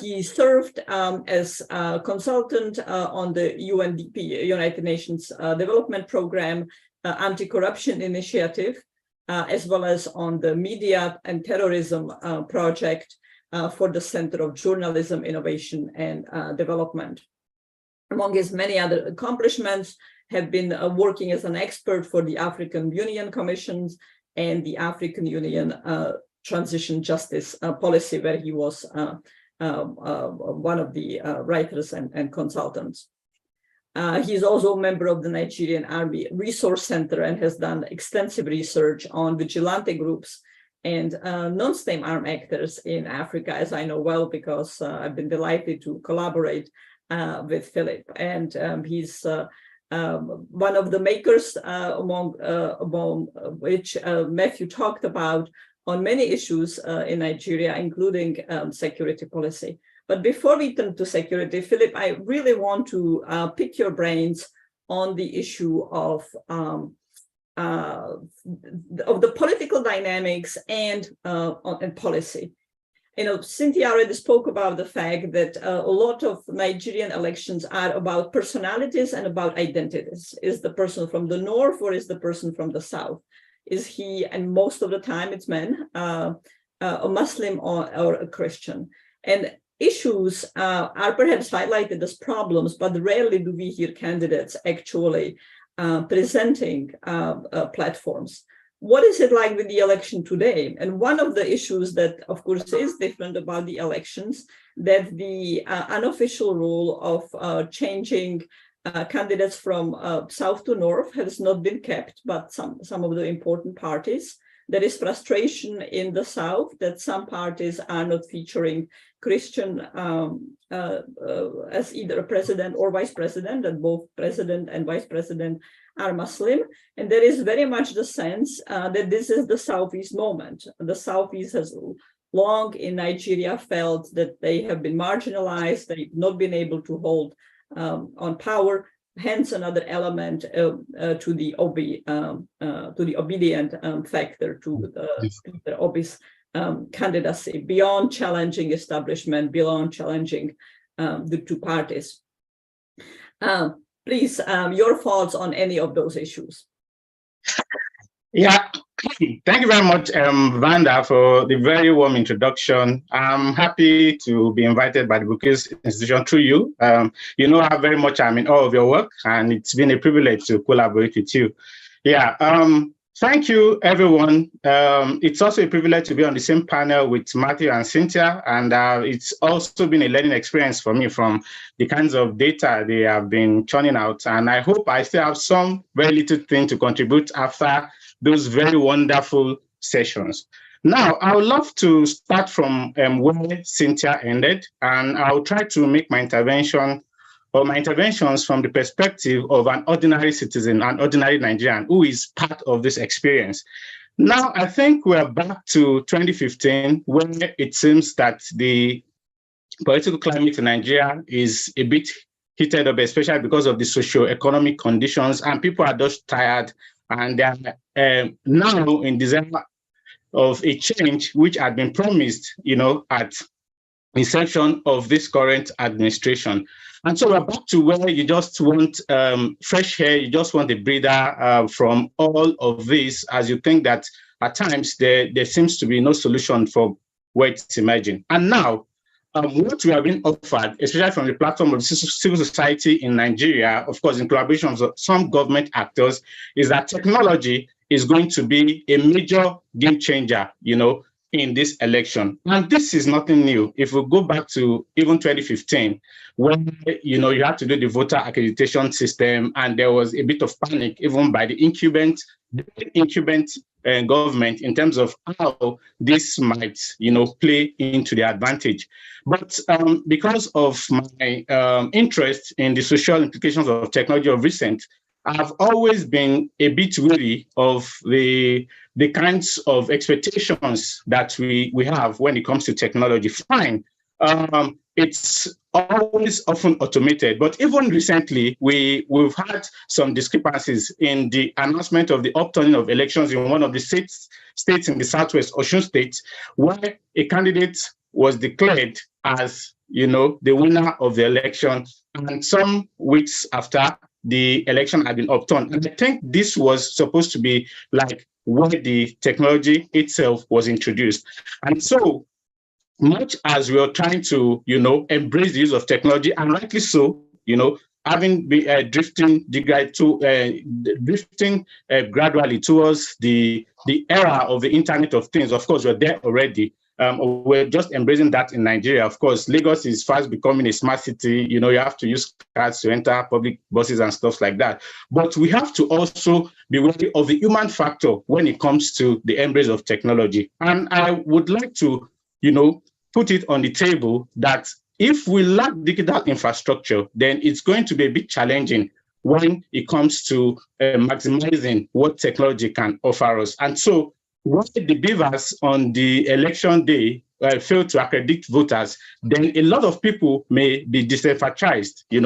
Speaker 1: He served as a consultant on the UNDP, United Nations Development Program, Anti-Corruption Initiative, as well as on the Media and Terrorism Project for the Center of Journalism, Innovation and Development. Among his many other accomplishments have been working as an expert for the African Union Commissions and the African Union Transition Justice Policy, where he was one of the writers and consultants. He's also a member of the Nigerian Army Resource Center and has done extensive research on vigilante groups and non-state armed actors in Africa, as I know well, because I've been delighted to collaborate with Philip. And he's one of the makers among which Matthew talked about on many issues in Nigeria, including security policy. But before we turn to security, Philip, I really want to pick your brains on the issue of the political dynamics and policy. You know, Cynthia already spoke about the fact that a lot of Nigerian elections are about personalities and about identities. Is the person from the north or is the person from the south? Is he, and most of the time it's men, a Muslim or a Christian? And issues are perhaps highlighted as problems, but rarely do we hear candidates actually presenting platforms. What is it like with the election today? And one of the issues that, of course, is different about the elections, that the unofficial rule of changing candidates from south to north has not been kept, but some of the important parties. There is frustration in the south that some parties are not featuring Christian as either a president or vice president, and both president and vice president are Muslim. And there is very much the sense that this is the Southeast moment. The Southeast has long in Nigeria felt that they have been marginalized, they've not been able to hold on power, hence another element to the obedient factor, to the Obi's candidacy, beyond challenging establishment, beyond challenging the two parties. Please, your thoughts on any of those issues.
Speaker 4: Yeah, thank you very much, Vanda, for the very warm introduction. I'm happy to be invited by the Brookings Institution through you. You know how very much I'm in awe of your work, and it's been a privilege to collaborate with you. Yeah, thank you, everyone. It's also a privilege to be on the same panel with Matthew and Cynthia, and it's also been a learning experience for me from the kinds of data they have been churning out. And I hope I still have some very little thing to contribute after those very wonderful sessions. Now, I would love to start from where Cynthia ended, and I'll try to make my intervention or my interventions from the perspective of an ordinary citizen, an ordinary Nigerian who is part of this experience. Now, I think we're back to 2015, when it seems that the political climate in Nigeria is a bit heated up, especially because of the socio-economic conditions, and people are just tired. And they are now in desire of a change which had been promised, you know, at inception of this current administration. And so we're back to where you just want fresh air, you just want a breather from all of this, as you think that at times there seems to be no solution for where it's emerging. And now, what we have been offered, especially from the platform of civil society in Nigeria, of course, in collaboration with some government actors, is that technology is going to be a major game changer, you know, in this election. And this is nothing new. If we go back to even 2015, when, you know, you had to do the voter accreditation system, and there was a bit of panic even by the incumbent government in terms of how this might, you know, play into their advantage. But because of my interest in the social implications of technology of recent, I've always been a bit wary of the kinds of expectations that we have when it comes to technology. Fine, it's always often automated, but even recently, we've had some discrepancies in the announcement of the upturning of elections in one of the states in the Southwest, Osun State, where a candidate was declared as, the winner of the election, and some weeks after the election had been overturned. And I think this was supposed to be like where the technology itself was introduced. And so much as we are trying to, embrace the use of technology, and rightly so, having been drifting gradually towards the era of the Internet of Things. Of course, we're there already. We're just embracing that in Nigeria. Of course, Lagos is fast becoming a smart city. You have to use cards to enter public buses and stuff like that. But we have to also be wary of the human factor when it comes to the embrace of technology. And I would like to, put it on the table that if we lack digital infrastructure, then it's going to be a bit challenging when it comes to maximizing what technology can offer us. And so when the beavers on the election day fail to accredit voters, then a lot of people may be disenfranchised, and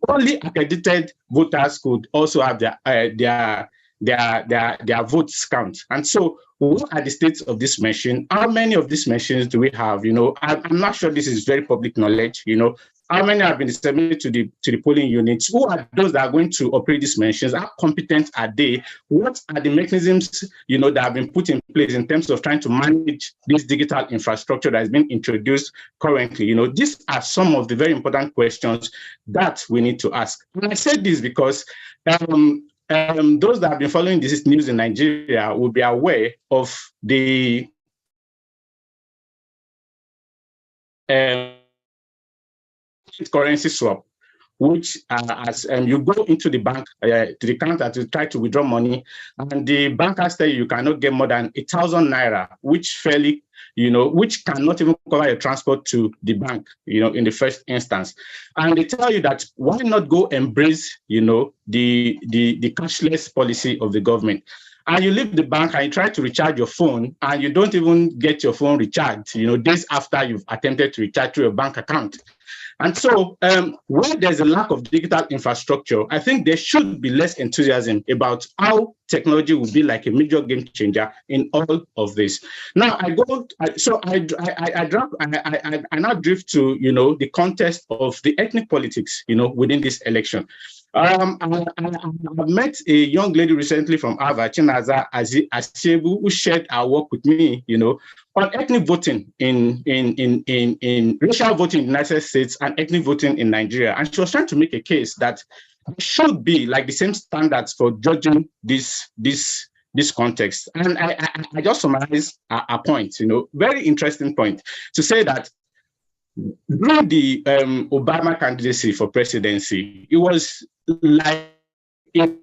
Speaker 4: only accredited voters could also have their votes count. And so what are the states of this machine? How many of these machines do we have? I'm not sure this is very public knowledge. How many have been disseminated to the polling units? Who are those that are going to operate these machines? How competent are they? What are the mechanisms, that have been put in place in terms of trying to manage this digital infrastructure that has been introduced currently? These are some of the very important questions that we need to ask. And I said this because those that have been following this news in Nigeria will be aware of the currency swap, which as you go into the bank, to the counter to try to withdraw money, and the bankers tell you cannot get more than 1,000 naira, which which cannot even cover your transport to the bank, in the first instance. And they tell you that why not go embrace, the cashless policy of the government. And you leave the bank and you try to recharge your phone, and you don't even get your phone recharged, days after you've attempted to recharge through your bank account. And so where there's a lack of digital infrastructure, I think there should be less enthusiasm about how technology will be like a major game changer in all of this. Now I now drift to, the context of the ethnic politics, within this election. I met a young lady recently from Harvard, Chinaza Asiebu, who shared her work with me, on ethnic voting in racial voting in the United States and ethnic voting in Nigeria. And she was trying to make a case that there should be like the same standards for judging this context. And I just summarized a point, very interesting point, to say that during the Obama candidacy for presidency, it was like an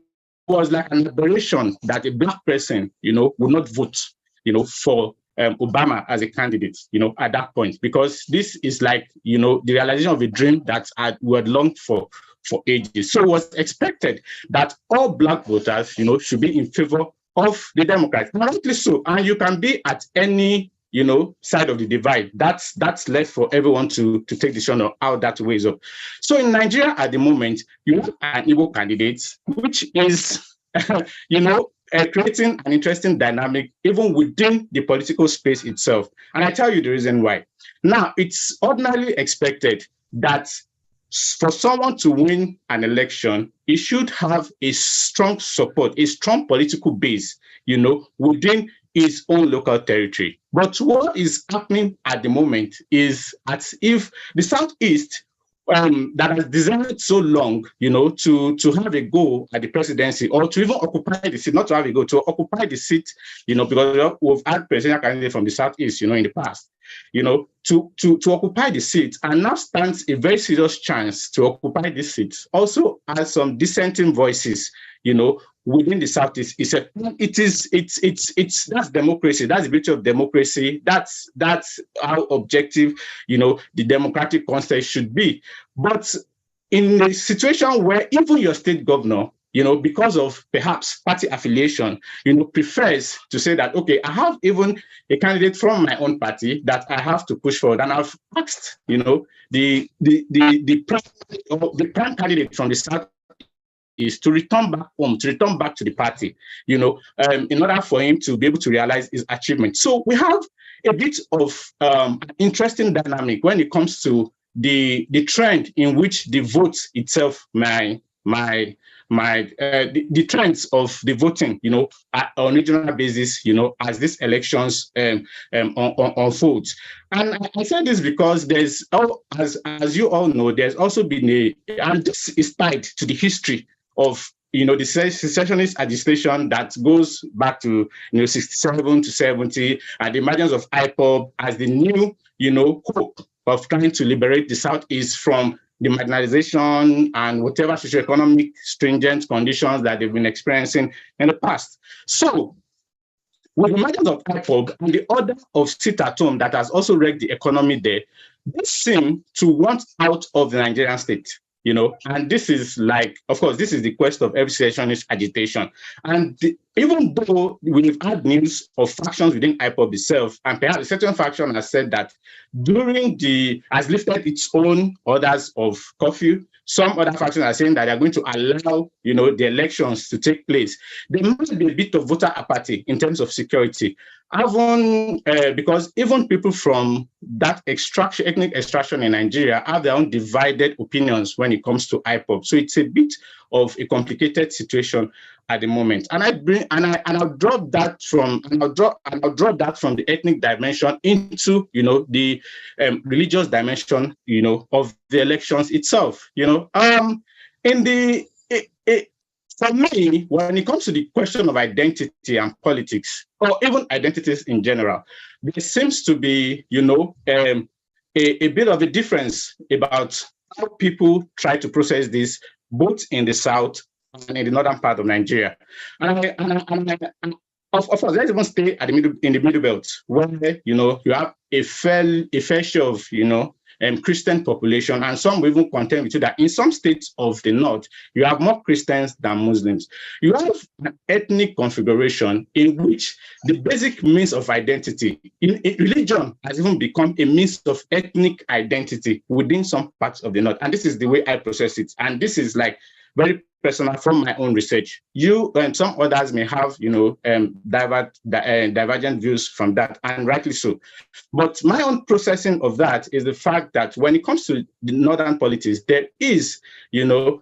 Speaker 4: aberration that a Black person, would not vote, for Obama as a candidate, at that point, because this is like, the realization of a dream that we had longed for ages. So it was expected that all Black voters, should be in favor of the Democrats. And rightly so. And you can be at any side of the divide. That's left for everyone to take decision on how that weighs up. So in Nigeria at the moment, you have an Igbo candidate, which is, creating an interesting dynamic even within the political space itself. And I tell you the reason why. Now, it's ordinarily expected that for someone to win an election, he should have a strong support, a strong political base, within his own local territory. But what is happening at the moment is as if the Southeast, that has desired so long, to have a go at the presidency, or to even occupy the seat, not to have a go, to occupy the seat, because we've had presidential candidates from the Southeast, in the past, to occupy the seat, and now stands a very serious chance to occupy this seat. Also has some dissenting voices, within the Southeast. That's democracy. That's the beauty of democracy. That's how objective, the democratic concept should be. But in a situation where even your state governor, because of perhaps party affiliation, prefers to say that, okay, I have even a candidate from my own party that I have to push forward. And I've asked, the prime candidate from the South is to return back home, to return back to the party, in order for him to be able to realize his achievement. So we have a bit of interesting dynamic when it comes to the trend in which the vote itself the trends of the voting, on regional basis, as these elections unfold. And I say this because there's, as you all know, there's also been and this is tied to the history of the secessionist legislation that goes back to 67 to 70, and the emergence of IPOB as the new hope of trying to liberate the Southeast from the marginalization and whatever socioeconomic stringent conditions that they've been experiencing in the past. So, with the emergence of IPOB and the order of sit-at-home that has also wrecked the economy there, they seem to want out of the Nigerian state. And this is of course, this is the quest of every secessionist agitation. And even though we've had news of factions within IPOB itself, and perhaps a certain faction has said that has lifted its own orders of curfew, some other factions are saying that they're going to allow, the elections to take place. There might be a bit of voter apathy in terms of security, because even people from that ethnic extraction in Nigeria have their own divided opinions when it comes to IPOB. So it's a bit of a complicated situation at the moment. And I'll draw that from the ethnic dimension into the religious dimension of the elections itself. For me, when it comes to the question of identity and politics, or even identities in general, there seems to be a bit of a difference about how people try to process this, both in the South and in the northern part of Nigeria. Of course, let's even stay in the middle belt, where you have a fair share of Christian population, and some will even contend with you that in some states of the north, you have more Christians than Muslims. You have an ethnic configuration in which the basic means of identity in religion has even become a means of ethnic identity within some parts of the north. And this is the way I process it. And this is very personal from my own research. You and some others may have, divergent views from that, and rightly so. But my own processing of that is the fact that when it comes to the northern politics, there is, the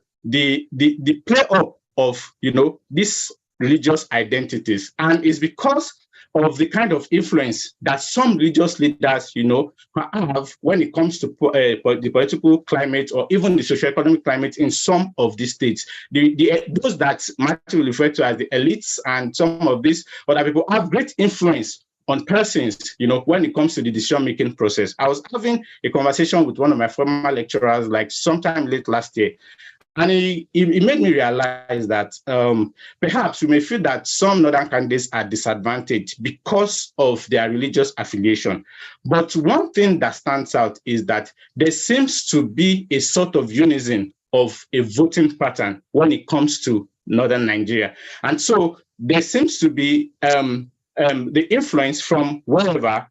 Speaker 4: play up of, these religious identities, and it's because of the kind of influence that some religious leaders, have when it comes to the political climate or even the socioeconomic climate in some of these states. Those that Matthew referred to as the elites and some of these other people have great influence on persons, when it comes to the decision-making process. I was having a conversation with one of my former lecturers sometime late last year, and he made me realize that perhaps we may feel that some northern candidates are disadvantaged because of their religious affiliation. But one thing that stands out is that there seems to be a sort of unison of a voting pattern when it comes to northern Nigeria. And so there seems to be the influence from wherever,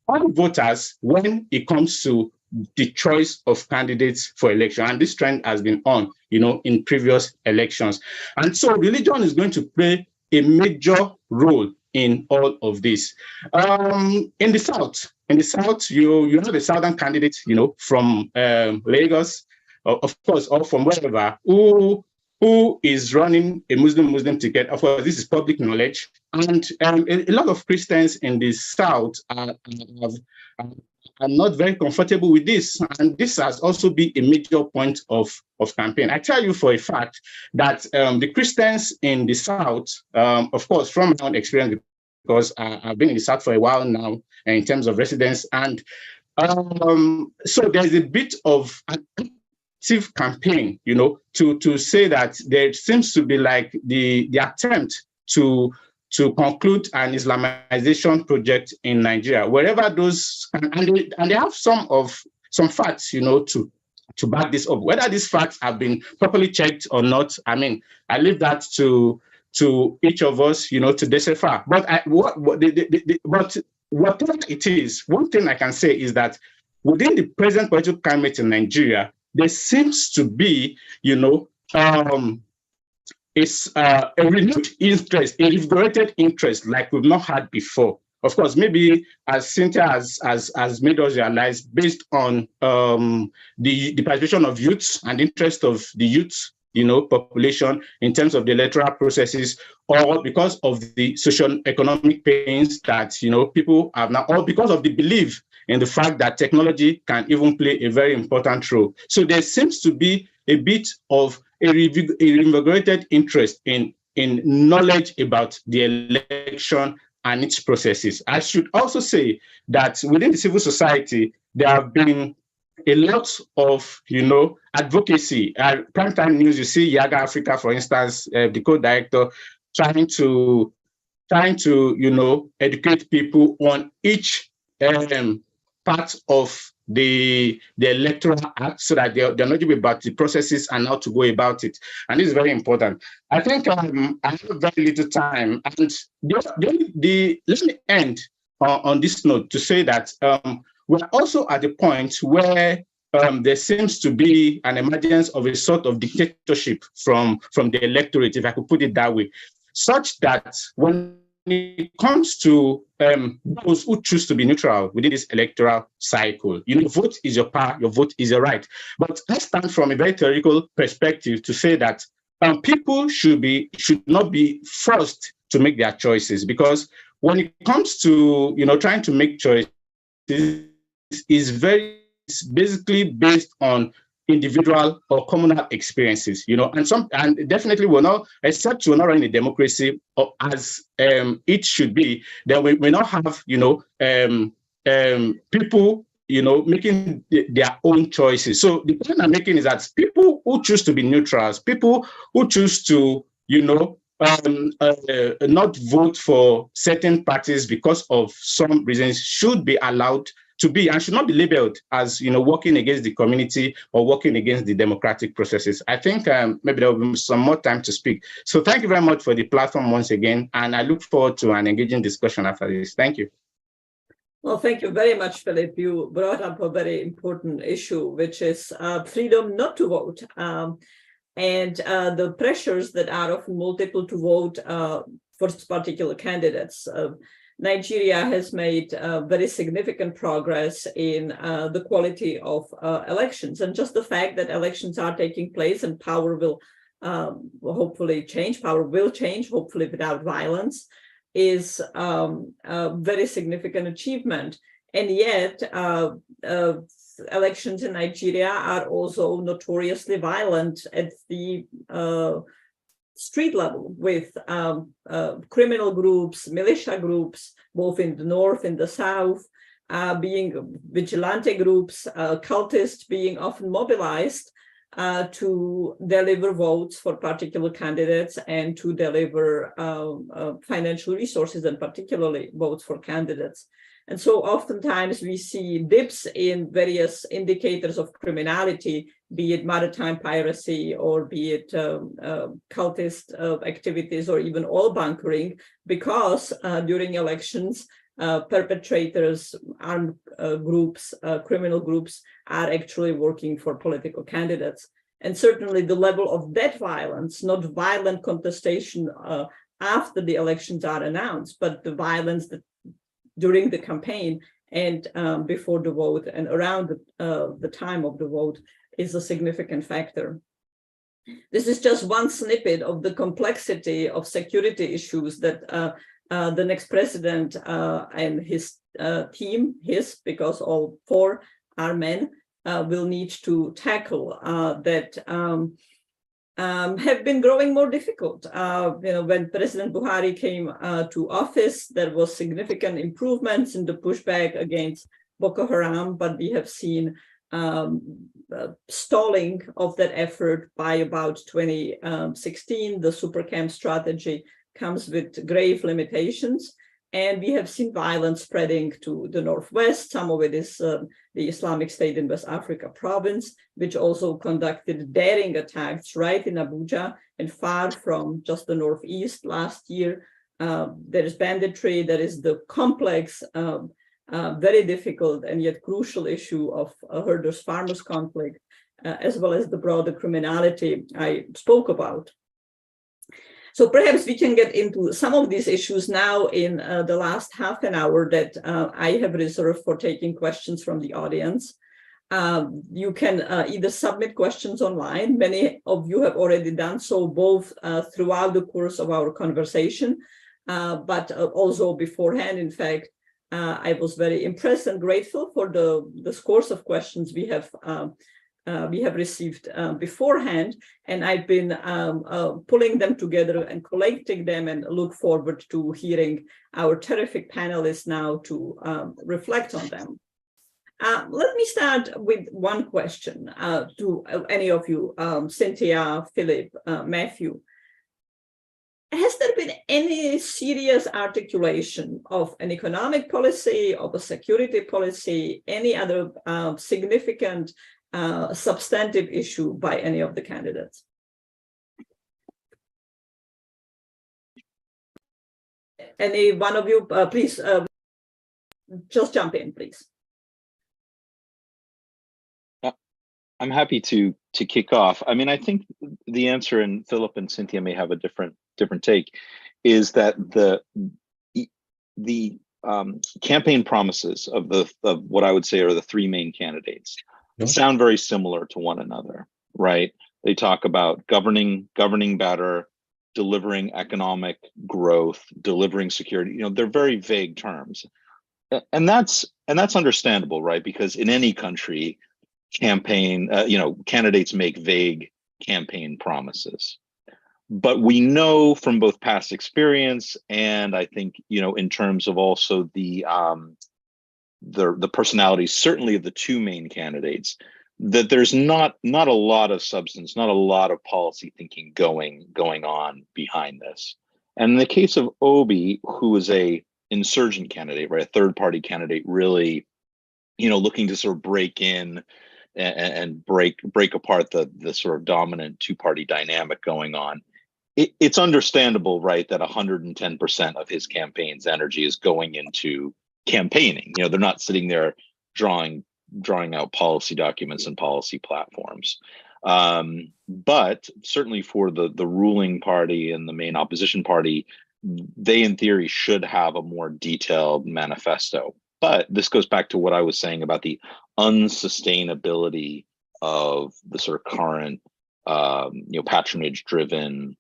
Speaker 4: all voters when it comes to the choice of candidates for election. And this trend has been on, in previous elections. And so religion is going to play a major role in all of this. In the South, you have a southern candidate, from Lagos, of course, or from wherever, who is running a Muslim ticket. Of course, this is public knowledge. And a lot of Christians in the South are not very comfortable with this. And this has also been a major point of campaign. I tell you for a fact that the Christians in the South, of course, from my own experience, because I've been in the South for a while now in terms of residence. And so there's a bit of an active campaign, to say that there seems to be the attempt to conclude an Islamization project in Nigeria, wherever those, and they have some facts, to back this up. Whether these facts have been properly checked or not, I leave that to each of us, to decipher. But but whatever it is, one thing I can say is that within the present political climate in Nigeria, there seems to be, it's a renewed interest, a invigorated interest like we've not had before of course, maybe as Cynthia has made us realize, based on the participation of youths and interest of the youth, population in terms of the electoral processes, or because of the socio-economic pains that, people have now, or because of the belief in the fact that technology can even play a very important role. So there seems to be a bit of a reinvigorated interest in knowledge about the election and its processes. I should also say that within the civil society, there have been a lot of, advocacy. Primetime News, you see Yaga Africa, for instance, the co-director, trying to, educate people on each part of the electoral act, so that they're knowledgeable about the processes and how to go about it. And this is very important. I think I have very little time. And let me end on this note to say that we're also at the point where there seems to be an emergence of a sort of dictatorship from the electorate, if I could put it that way, such that when it comes to those who choose to be neutral within this electoral cycle, vote is your power, your vote is your right. But I stand from a very theoretical perspective to say that people should not be forced to make their choices, because when it comes to trying to make choices, it's basically based on individual or communal experiences, and definitely we're not, except we're not running a democracy as it should be, then we not have, people, making their own choices. So the point I'm making is that people who choose to be neutrals, people who choose to, not vote for certain parties because of some reasons, should be allowed to be, and should not be labeled as, working against the community or working against the democratic processes. I think maybe there will be some more time to speak. So thank you very much for the platform once again, and I look forward to an engaging discussion after this. Thank you.
Speaker 1: Well, thank you very much, Philip. You brought up a very important issue, which is freedom not to vote, and the pressures that are often multiple to vote for particular candidates. Nigeria has made very significant progress in the quality of elections, and just the fact that elections are taking place and power will hopefully change, hopefully without violence, is a very significant achievement. And yet elections in Nigeria are also notoriously violent at the street level, with criminal groups, militia groups, both in the north and the south, being vigilante groups, cultists being often mobilized to deliver votes for particular candidates and to deliver financial resources, and particularly votes for candidates. And so oftentimes we see dips in various indicators of criminality, be it maritime piracy or be it cultist activities or even oil bunkering, because during elections, perpetrators, armed groups, criminal groups are actually working for political candidates. And certainly the level of that violence, not violent contestation after the elections are announced, but the violence that during the campaign and before the vote and around the time of the vote, is a significant factor. This is just one snippet of the complexity of security issues that the next president and his team, because all four are men, will need to tackle that have been growing more difficult. When President Buhari came to office, there was significant improvements in the pushback against Boko Haram, but we have seen stalling of that effort by about 2016. The super camp strategy comes with grave limitations, and we have seen violence spreading to the northwest. Some of it is the Islamic State in West Africa province, which also conducted daring attacks right in Abuja and far from just the northeast last year. There is banditry, there is the complex, very difficult and yet crucial issue of herders-farmers conflict, as well as the broader criminality I spoke about. So perhaps we can get into some of these issues now in the last half an hour that I have reserved for taking questions from the audience. You can either submit questions online. Many of you have already done so, both throughout the course of our conversation, but also beforehand. In fact, I was very impressed and grateful for the scores of questions we have received beforehand, and I've been pulling them together and collecting them, and look forward to hearing our terrific panelists now to reflect on them. Let me start with one question to any of you, Cynthia, Philip, Matthew. Has there been any serious articulation of an economic policy, of a security policy, any other significant substantive issue by any of the candidates? Any one of you, please, just jump in, please.
Speaker 2: I'm happy to kick off. I mean, I think the answer, and Philip and Cynthia may have a different take, is that the campaign promises of what I would say are the three main candidates sound very similar to one another, right? They talk about governing better, delivering economic growth, delivering security. You know, they're very vague terms, and that's understandable, right? Because in any country, candidates make vague campaign promises. But we know from both past experience, and I think, in terms of also the personalities, certainly of the two main candidates, that there's not a lot of substance, not a lot of policy thinking going on behind this. And in the case of Obi, who is a insurgent candidate, right, a third party candidate, really, looking to sort of break in and break apart the sort of dominant two-party dynamic going on. It's understandable, right, that 110% of his campaign's energy is going into campaigning. They're not sitting there drawing out policy documents and policy platforms. But certainly for the ruling party and the main opposition party, they in theory should have a more detailed manifesto. But this goes back to what I was saying about the unsustainability of the sort of current, patronage-driven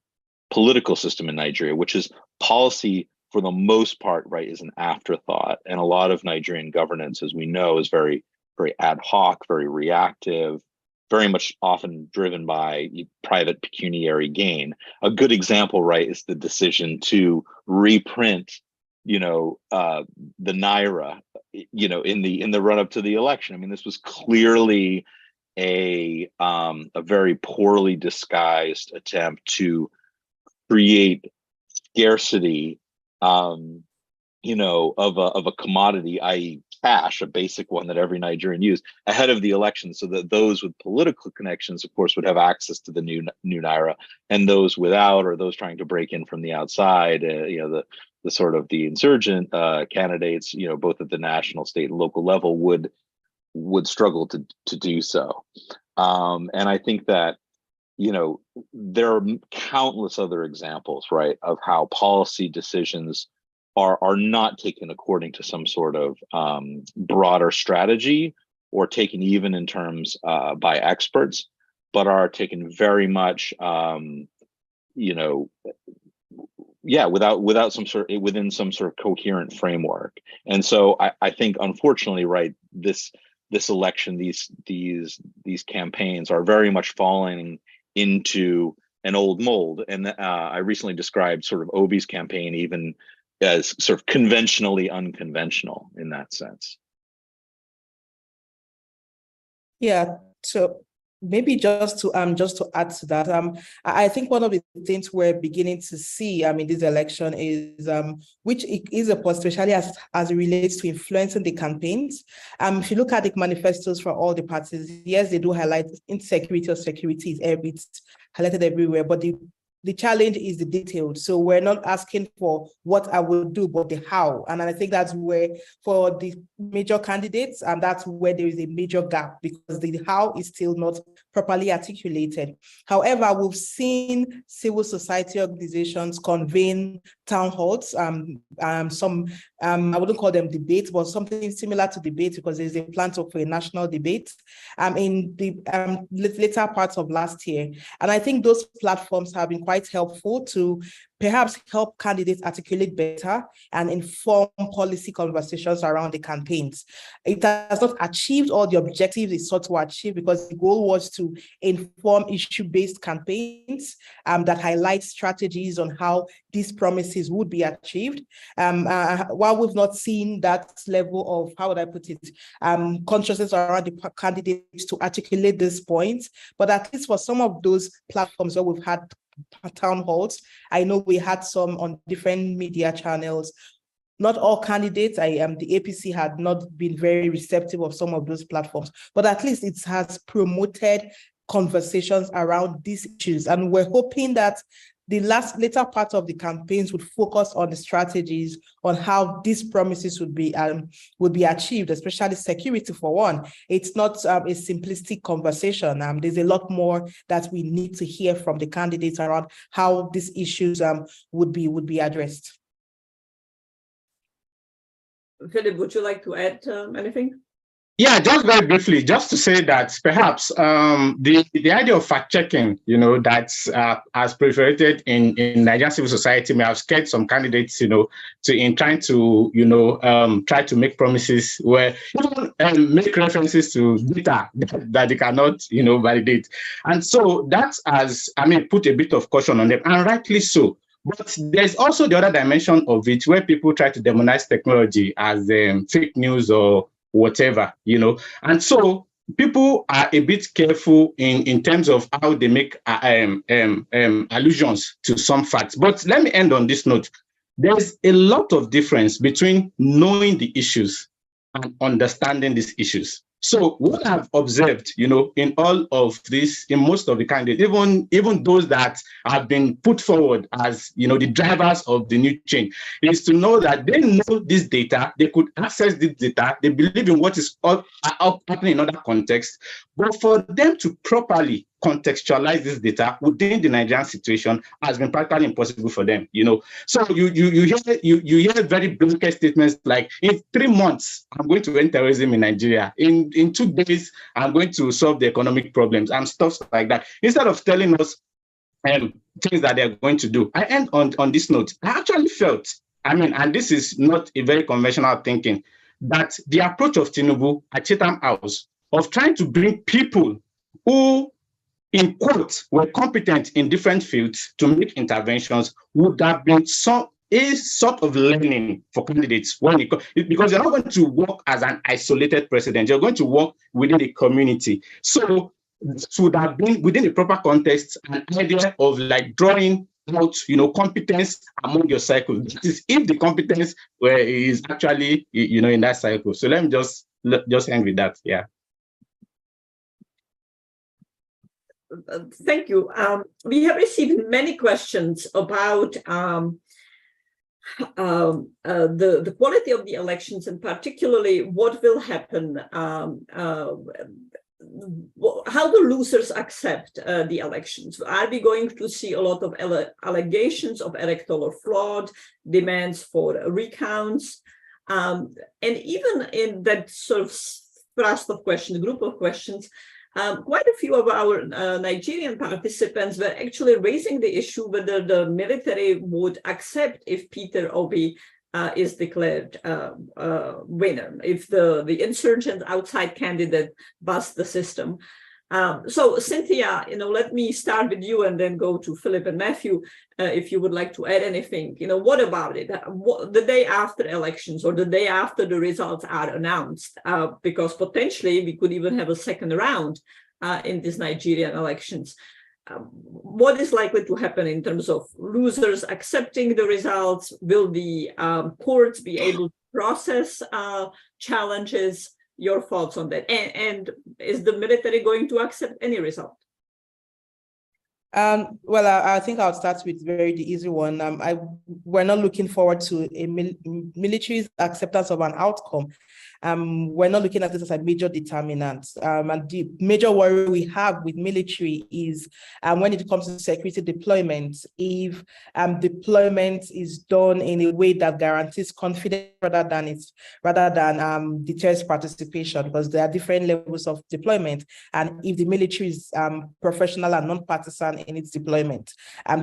Speaker 2: political system in Nigeria, which is policy for the most part, right, is an afterthought. And a lot of Nigerian governance, as we know, is very, very ad hoc, very reactive, very much often driven by private pecuniary gain. A good example, right, is the decision to reprint the Naira, in the run up to the election. I mean, this was clearly a very poorly disguised attempt to create scarcity, of a commodity, i.e., cash, a basic one that every Nigerian used ahead of the election, so that those with political connections, of course, would have access to the new Naira, and those without, or those trying to break in from the outside, the sort of the insurgent candidates, both at the national, state, and local level would struggle to do so. And I think that, there are countless other examples, right, of how policy decisions are not taken according to some sort of broader strategy, or taken even in terms by experts, but are taken very much, without within some sort of coherent framework. And so I think, unfortunately, right, this election, these campaigns are very much falling into an old mold. And I recently described sort of Obi's campaign even as sort of conventionally unconventional in that sense.
Speaker 3: Yeah, so maybe just to add to that, I think one of the things we're beginning to see, this election is, which is a positive, especially as it relates to influencing the campaigns. If you look at the manifestos for all the parties, yes, they do highlight insecurity or security is highlighted everywhere, but the the challenge is the details. So we're not asking for what I will do, but the how. And I think that's where, for the major candidates, and that's where there is a major gap, because the how is still not properly articulated. However, we've seen civil society organizations convene town halls, some, I wouldn't call them debates, but something similar to debate, because there's a plan for a national debate in the later parts of last year. And I think those platforms have been quite helpful to perhaps help candidates articulate better and inform policy conversations around the campaigns. It has not achieved all the objectives it sought to achieve, because the goal was to inform issue-based campaigns that highlight strategies on how these promises would be achieved. While we've not seen that level of, how would I put it, consciousness around the candidates to articulate these points, but at least for some of those platforms where we've had town halls, I know we had some on different media channels. Not all candidates, the APC had not been very receptive of some of those platforms, but at least it has promoted conversations around these issues. And we're hoping that the later part of the campaigns would focus on the strategies on how these promises would be achieved, especially security for one. It's not a simplistic conversation. There's a lot more that we need to hear from the candidates around how these issues would be addressed.
Speaker 1: Philip, would you like to add anything?
Speaker 4: Yeah, just very briefly, just to say that perhaps the idea of fact-checking, that's as proliferated in Nigerian civil society may have scared some candidates, in trying to, try to make promises where make references to data that they cannot, validate. And so that has, put a bit of caution on them, and rightly so. But there's also the other dimension of it where people try to demonize technology as fake news or whatever, and so people are a bit careful in terms of how they make allusions to some facts. But let me end on this note. There's a lot of difference between knowing the issues and understanding these issues. So what I've observed, in all of this, in most of the candidates, even those that have been put forward as, the drivers of the new change, is to know that they know this data, they could access this data, they believe in what is happening in other contexts, but for them to properly contextualize this data within the Nigerian situation has been practically impossible for them, So you hear very blanket statements like, in 3 months, I'm going to end terrorism in Nigeria. In 2 days, I'm going to solve the economic problems and stuff like that. Instead of telling us things that they're going to do. I end on this note. I actually felt, and this is not a very conventional thinking, that the approach of Tinubu at Chatham House of trying to bring people who, in quotes, were competent in different fields to make interventions would have been a sort of learning for candidates because you're not going to work as an isolated president. You're going to work within a community. So this would have been within the proper context an idea of drawing out, competence among your cycle. That is, if the competence is actually, in that cycle. So let me just end with that. Yeah.
Speaker 1: Thank you. We have received many questions about the quality of the elections, and particularly what will happen, how the losers accept the elections. Are we going to see a lot of allegations of electoral fraud, demands for recounts? And even in that sort of thrust of questions, group of questions, quite a few of our Nigerian participants were actually raising the issue whether the military would accept if Peter Obi is declared winner, if the insurgent outside candidate busts the system. So Cynthia, let me start with you and then go to Philip and Matthew, if you would like to add anything. What about it? The day after elections or the day after the results are announced, because potentially we could even have a second round in these Nigerian elections. What is likely to happen in terms of losers accepting the results? Will the courts be able to process challenges? Your thoughts on that? And is the military going to accept any result?
Speaker 3: Well, I think I'll start with the easy one. We're not looking forward to a military's acceptance of an outcome. We're not looking at this as a major determinant. And the major worry we have with military is when it comes to security deployment, if deployment is done in a way that guarantees confidence rather than deters participation, because there are different levels of deployment. And if the military is professional and non-partisan in its deployment,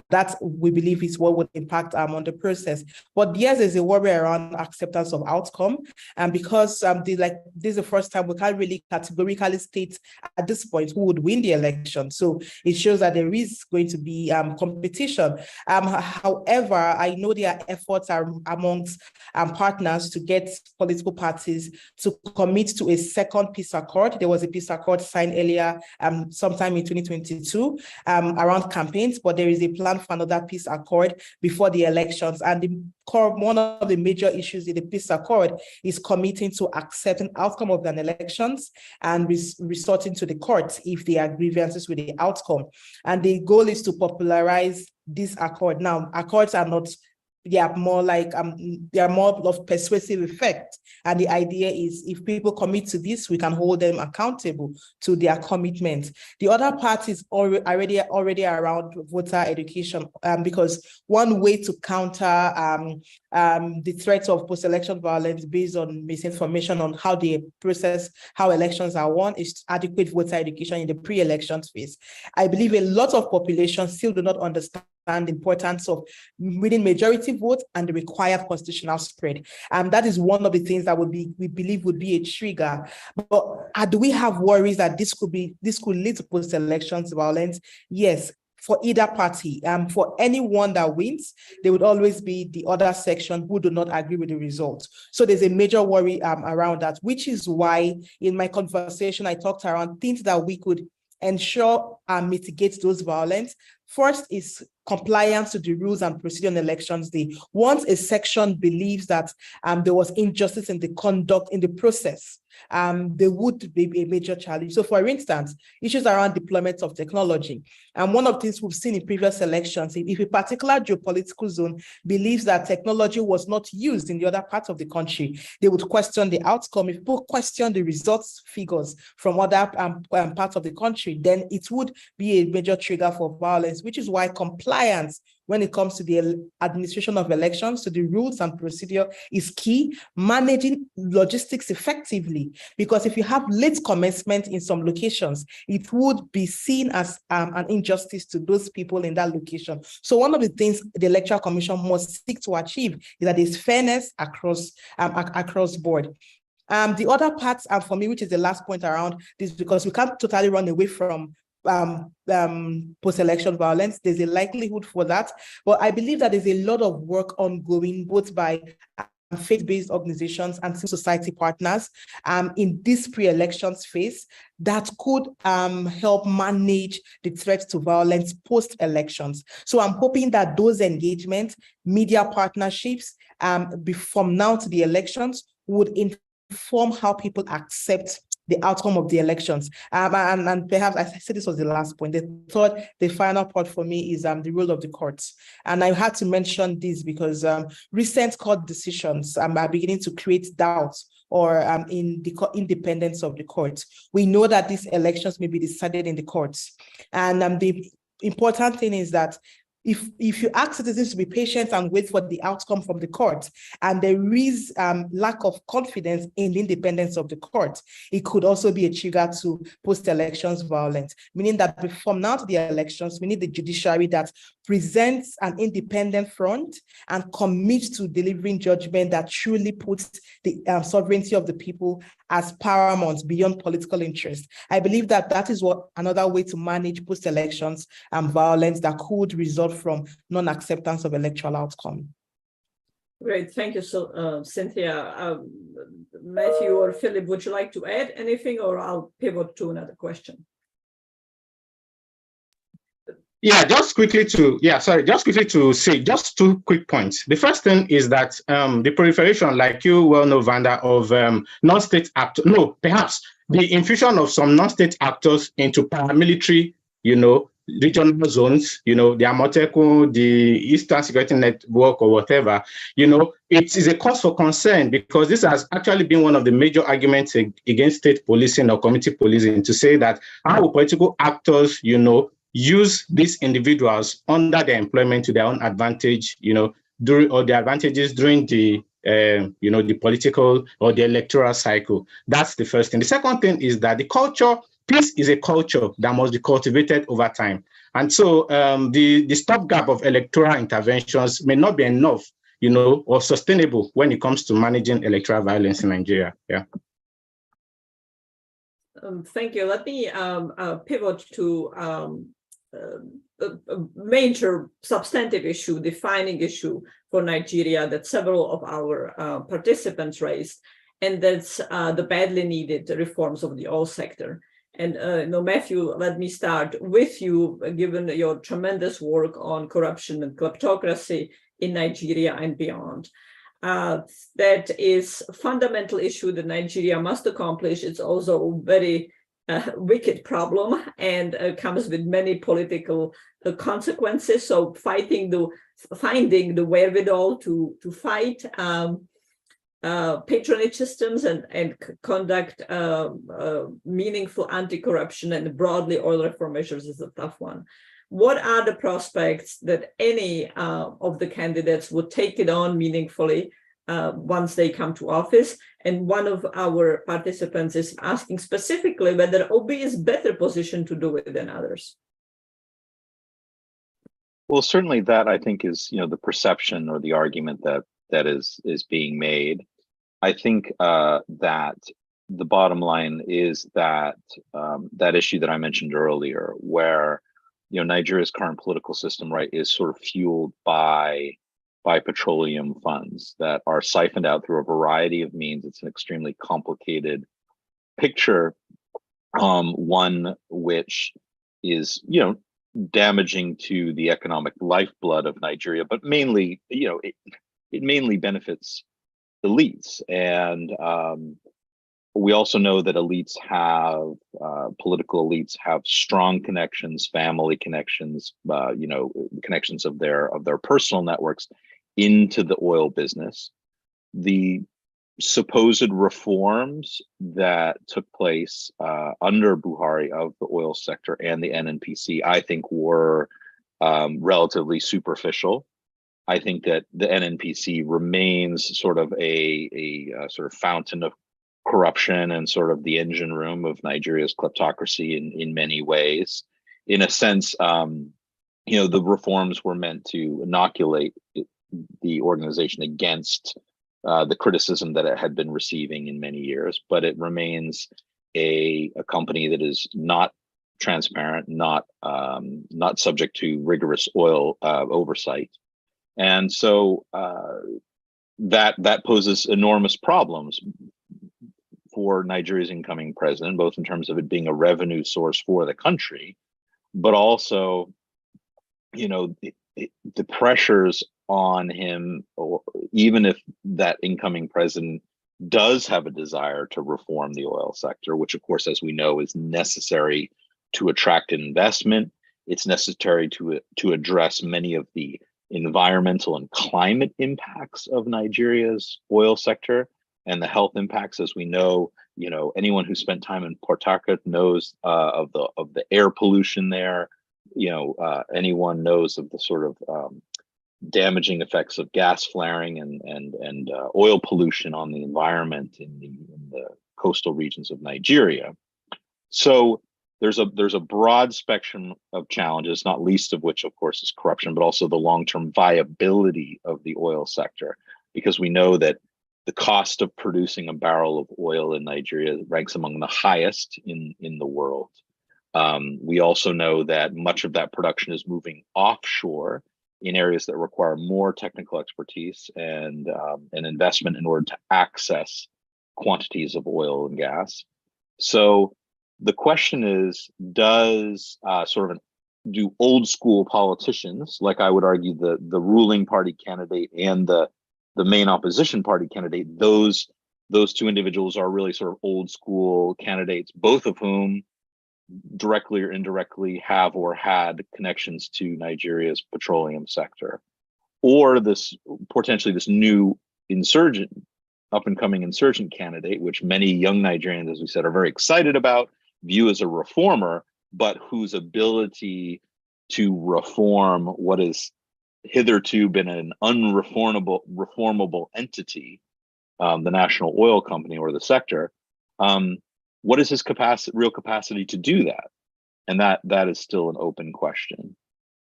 Speaker 3: that we believe is what would impact on the process. But yes, there's a worry around acceptance of outcome, and because this is the first time we can't really categorically state at this point who would win the election. So it shows that there is going to be competition. However, I know there are efforts amongst partners to get political parties to commit to a second peace accord. There was a peace accord signed earlier, sometime in 2022, around campaigns, but there is a plan for another peace accord before the elections. And one of the major issues in the peace accord is committing to accepting outcome of the elections and resorting to the courts if there are grievances with the outcome. And the goal is to popularize this accord. Now, accords are not, they are more of persuasive effect. And the idea is if people commit to this, we can hold them accountable to their commitment. The other part is already around voter education, because one way to counter the threat of post-election violence based on misinformation on how they process how elections are won is adequate voter education in the pre-election phase. I believe a lot of populations still do not understand the importance of winning majority votes and the required constitutional spread. And that is one of the things that we believe would be a trigger. But do we have worries that this could lead to post-elections violence? Yes, for either party. For anyone that wins, there would always be the other section who do not agree with the result. So there's a major worry around that, which is why in my conversation, I talked around things that we could ensure and mitigate those violence. First is compliance to the rules and procedure on elections day. Once a section believes that there was injustice in the conduct, in the process, there would be a major challenge. So for instance, issues around deployment of technology. And one of the things we've seen in previous elections, if a particular geopolitical zone believes that technology was not used in the other parts of the country, they would question the outcome. If people question the results figures from other parts of the country, then it would be a major trigger for violence, which is why compliance when it comes to the administration of elections, to the rules and procedure is key. Managing logistics effectively, because if you have late commencement in some locations, it would be seen as an injustice to those people in that location. So one of the things the Electoral Commission must seek to achieve is that there's fairness across board. The other part, for me, which is the last point around this, because we can't totally run away from post-election violence. There's a likelihood for that, but I believe that there's a lot of work ongoing, both by faith-based organizations and civil society partners in this pre-elections phase that could help manage the threats to violence post-elections. So I'm hoping that those engagements, media partnerships, from now to the elections would inform how people accept the outcome of the elections. And perhaps I said this was the last point. The final part for me is the role of the courts. And I had to mention this because recent court decisions are beginning to create doubts or in the independence of the courts. We know that these elections may be decided in the courts. And the important thing is that if you ask citizens to be patient and wait for the outcome from the court, and there is lack of confidence in the independence of the court, it could also be a trigger to post-elections violence, meaning that from now to the elections, we need the judiciary that presents an independent front and commits to delivering judgment that truly puts the sovereignty of the people as paramount beyond political interest. I believe that that is what another way to manage post-elections violence that could result from non-acceptance of electoral outcome.
Speaker 1: Great, thank you, Cynthia. Matthew or Philip, would you like to add anything, or I'll pivot to another question?
Speaker 4: Just quickly to say just 2 quick points. The first thing is that the proliferation, like you well know, Vanda, of non-state actors, perhaps the infusion of some non-state actors into paramilitary, regional zones, the Amotekun, the Eastern Security Network or whatever, it is a cause for concern, because this has actually been one of the major arguments against state policing or community policing, to say that how will political actors, use these individuals under their employment to their own advantage, during the advantages during the the political or the electoral cycle. That's the first thing. The second thing is that peace is a culture that must be cultivated over time. And so the stopgap of electoral interventions may not be enough, or sustainable when it comes to managing electoral violence in Nigeria. Yeah.
Speaker 1: Thank you. Let me pivot to a major substantive issue, defining issue for Nigeria that several of our participants raised, and that's the badly needed reforms of the oil sector. And Matthew, let me start with you, given your tremendous work on corruption and kleptocracy in Nigeria and beyond. That is a fundamental issue that Nigeria must accomplish. It's also a very wicked problem, and comes with many political consequences. So finding the wherewithal to fight patronage systems and conduct meaningful anti-corruption and broadly oil reform measures is a tough one. What are the prospects that any of the candidates would take it on meaningfully once they come to office? And one of our participants is asking specifically whether OB is better positioned to do it than others.
Speaker 2: Well, certainly that, I think, is the perception or the argument that is being made. I think that the bottom line is that that issue that I mentioned earlier, where Nigeria's current political system, right, is sort of fueled by petroleum funds that are siphoned out through a variety of means. It's an extremely complicated picture, one which is damaging to the economic lifeblood of Nigeria, but mainly it mainly benefits elites. And we also know that elites have political elites have strong connections, family connections, connections of their personal networks into the oil business. The supposed reforms that took place under Buhari of the oil sector and the NNPC, I think, were relatively superficial. I think that the NNPC remains sort of a sort of fountain of corruption and sort of the engine room of Nigeria's kleptocracy in many ways. In a sense, the reforms were meant to inoculate the organization against the criticism that it had been receiving in many years, but it remains a company that is not transparent, not subject to rigorous oil oversight. And so that poses enormous problems for Nigeria's incoming president, both in terms of it being a revenue source for the country, but also, the pressures on him, or even if that incoming president does have a desire to reform the oil sector, which of course, as we know, is necessary to attract investment. It's necessary to address many of the environmental and climate impacts of Nigeria's oil sector and the health impacts. As we know, anyone who spent time in Port Harcourt knows of the air pollution there. Anyone knows of the sort of damaging effects of gas flaring and oil pollution on the environment in the coastal regions of Nigeria. So there's a broad spectrum of challenges, not least of which, of course, is corruption, but also the long-term viability of the oil sector, because we know that the cost of producing a barrel of oil in Nigeria ranks among the highest in the world. We also know that much of that production is moving offshore in areas that require more technical expertise and investment in order to access quantities of oil and gas. So the question is, do old school politicians, like I would argue the ruling party candidate and the main opposition party candidate, those two individuals are really sort of old school candidates, both of whom directly or indirectly have or had connections to Nigeria's petroleum sector, or this potentially this new insurgent, up and coming insurgent candidate, which many young Nigerians, as we said, are very excited about, view as a reformer, but whose ability to reform what has hitherto been an reformable entity, the national oil company or the sector, what is his real capacity to do that? And that is still an open question.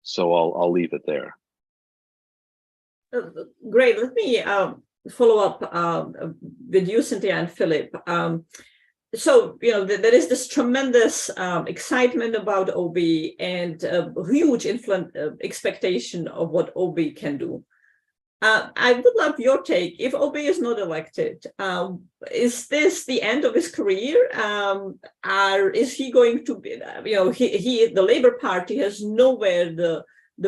Speaker 2: So I'll leave it there.
Speaker 1: Great. Let me follow up with you, Cynthia and Philip. So, there is this tremendous excitement about OB and huge expectation of what OB can do. I would love your take. If OB is not elected, is this the end of his career? Or is he going to be, the Labour Party has nowhere the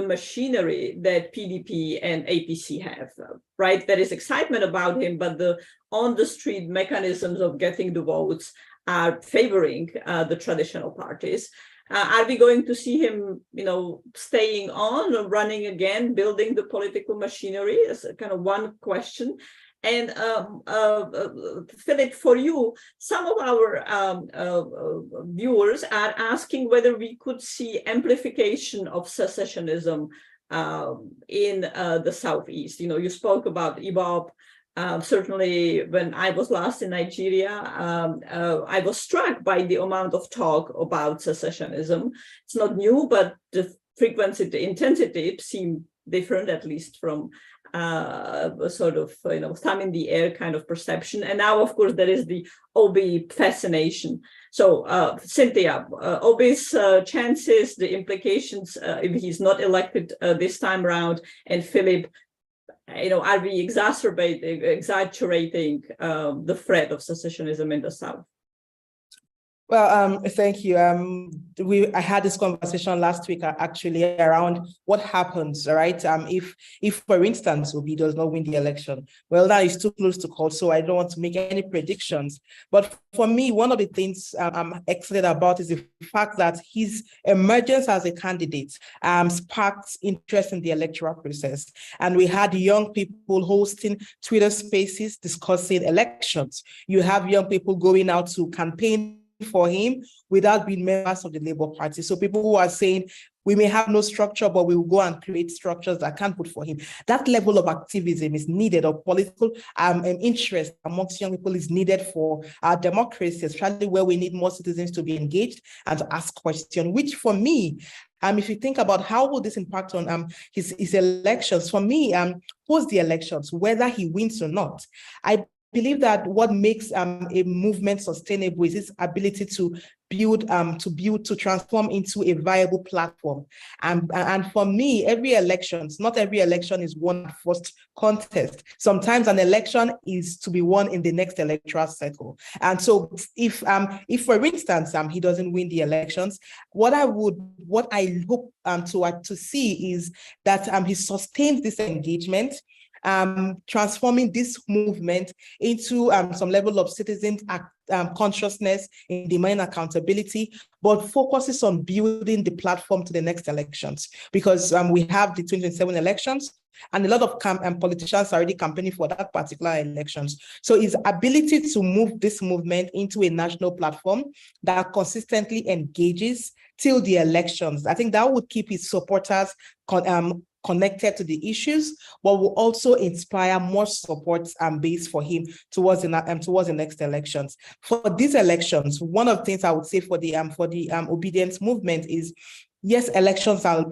Speaker 1: machinery that PDP and APC have, right? There is excitement about him, but the on-the-street mechanisms of getting the votes are favoring the traditional parties. Are we going to see him, staying on or running again, building the political machinery? Is kind of one question. And Philip, for you, some of our viewers are asking whether we could see amplification of secessionism in the Southeast. You spoke about IBOP. Certainly, when I was last in Nigeria, I was struck by the amount of talk about secessionism. It's not new, but the frequency, the intensity seemed different, at least from sort of, thumb in the air kind of perception. And now, of course, there is the OB fascination. So, Cynthia, OB's chances, the implications, if he's not elected this time around, and Philip, are we exaggerating the threat of secessionism in the South?
Speaker 3: Well, thank you. I had this conversation last week actually around what happens, right? If for instance, Obi does not win the election, well, that is too close to call, so I don't want to make any predictions. But for me, one of the things I'm excited about is the fact that his emergence as a candidate sparked interest in the electoral process. And we had young people hosting Twitter spaces discussing elections. You have young people going out to campaign for him without being members of the Labour Party. So people who are saying, we may have no structure, but we will go and create structures that can put for him. That level of activism is needed, or political interest amongst young people is needed for our democracy, especially where we need more citizens to be engaged and to ask questions, which for me, if you think about how will this impact on his elections, for me, post the elections, whether he wins or not, I believe that what makes a movement sustainable is its ability to to transform into a viable platform. And for me, not every election is won first contest. Sometimes an election is to be won in the next electoral cycle. And so if for instance, he doesn't win the elections, what I hope to see is that he sustains this engagement, transforming this movement into some level of citizen consciousness in demanding accountability, but focuses on building the platform to the next elections. Because we have the 2027 elections, and a lot of politicians are already campaigning for that particular elections. So his ability to move this movement into a national platform that consistently engages till the elections, I think that would keep his supporters connected to the issues, but will also inspire more support base for him towards the next elections. For these elections, one of the things I would say for the obedience movement is, yes, elections are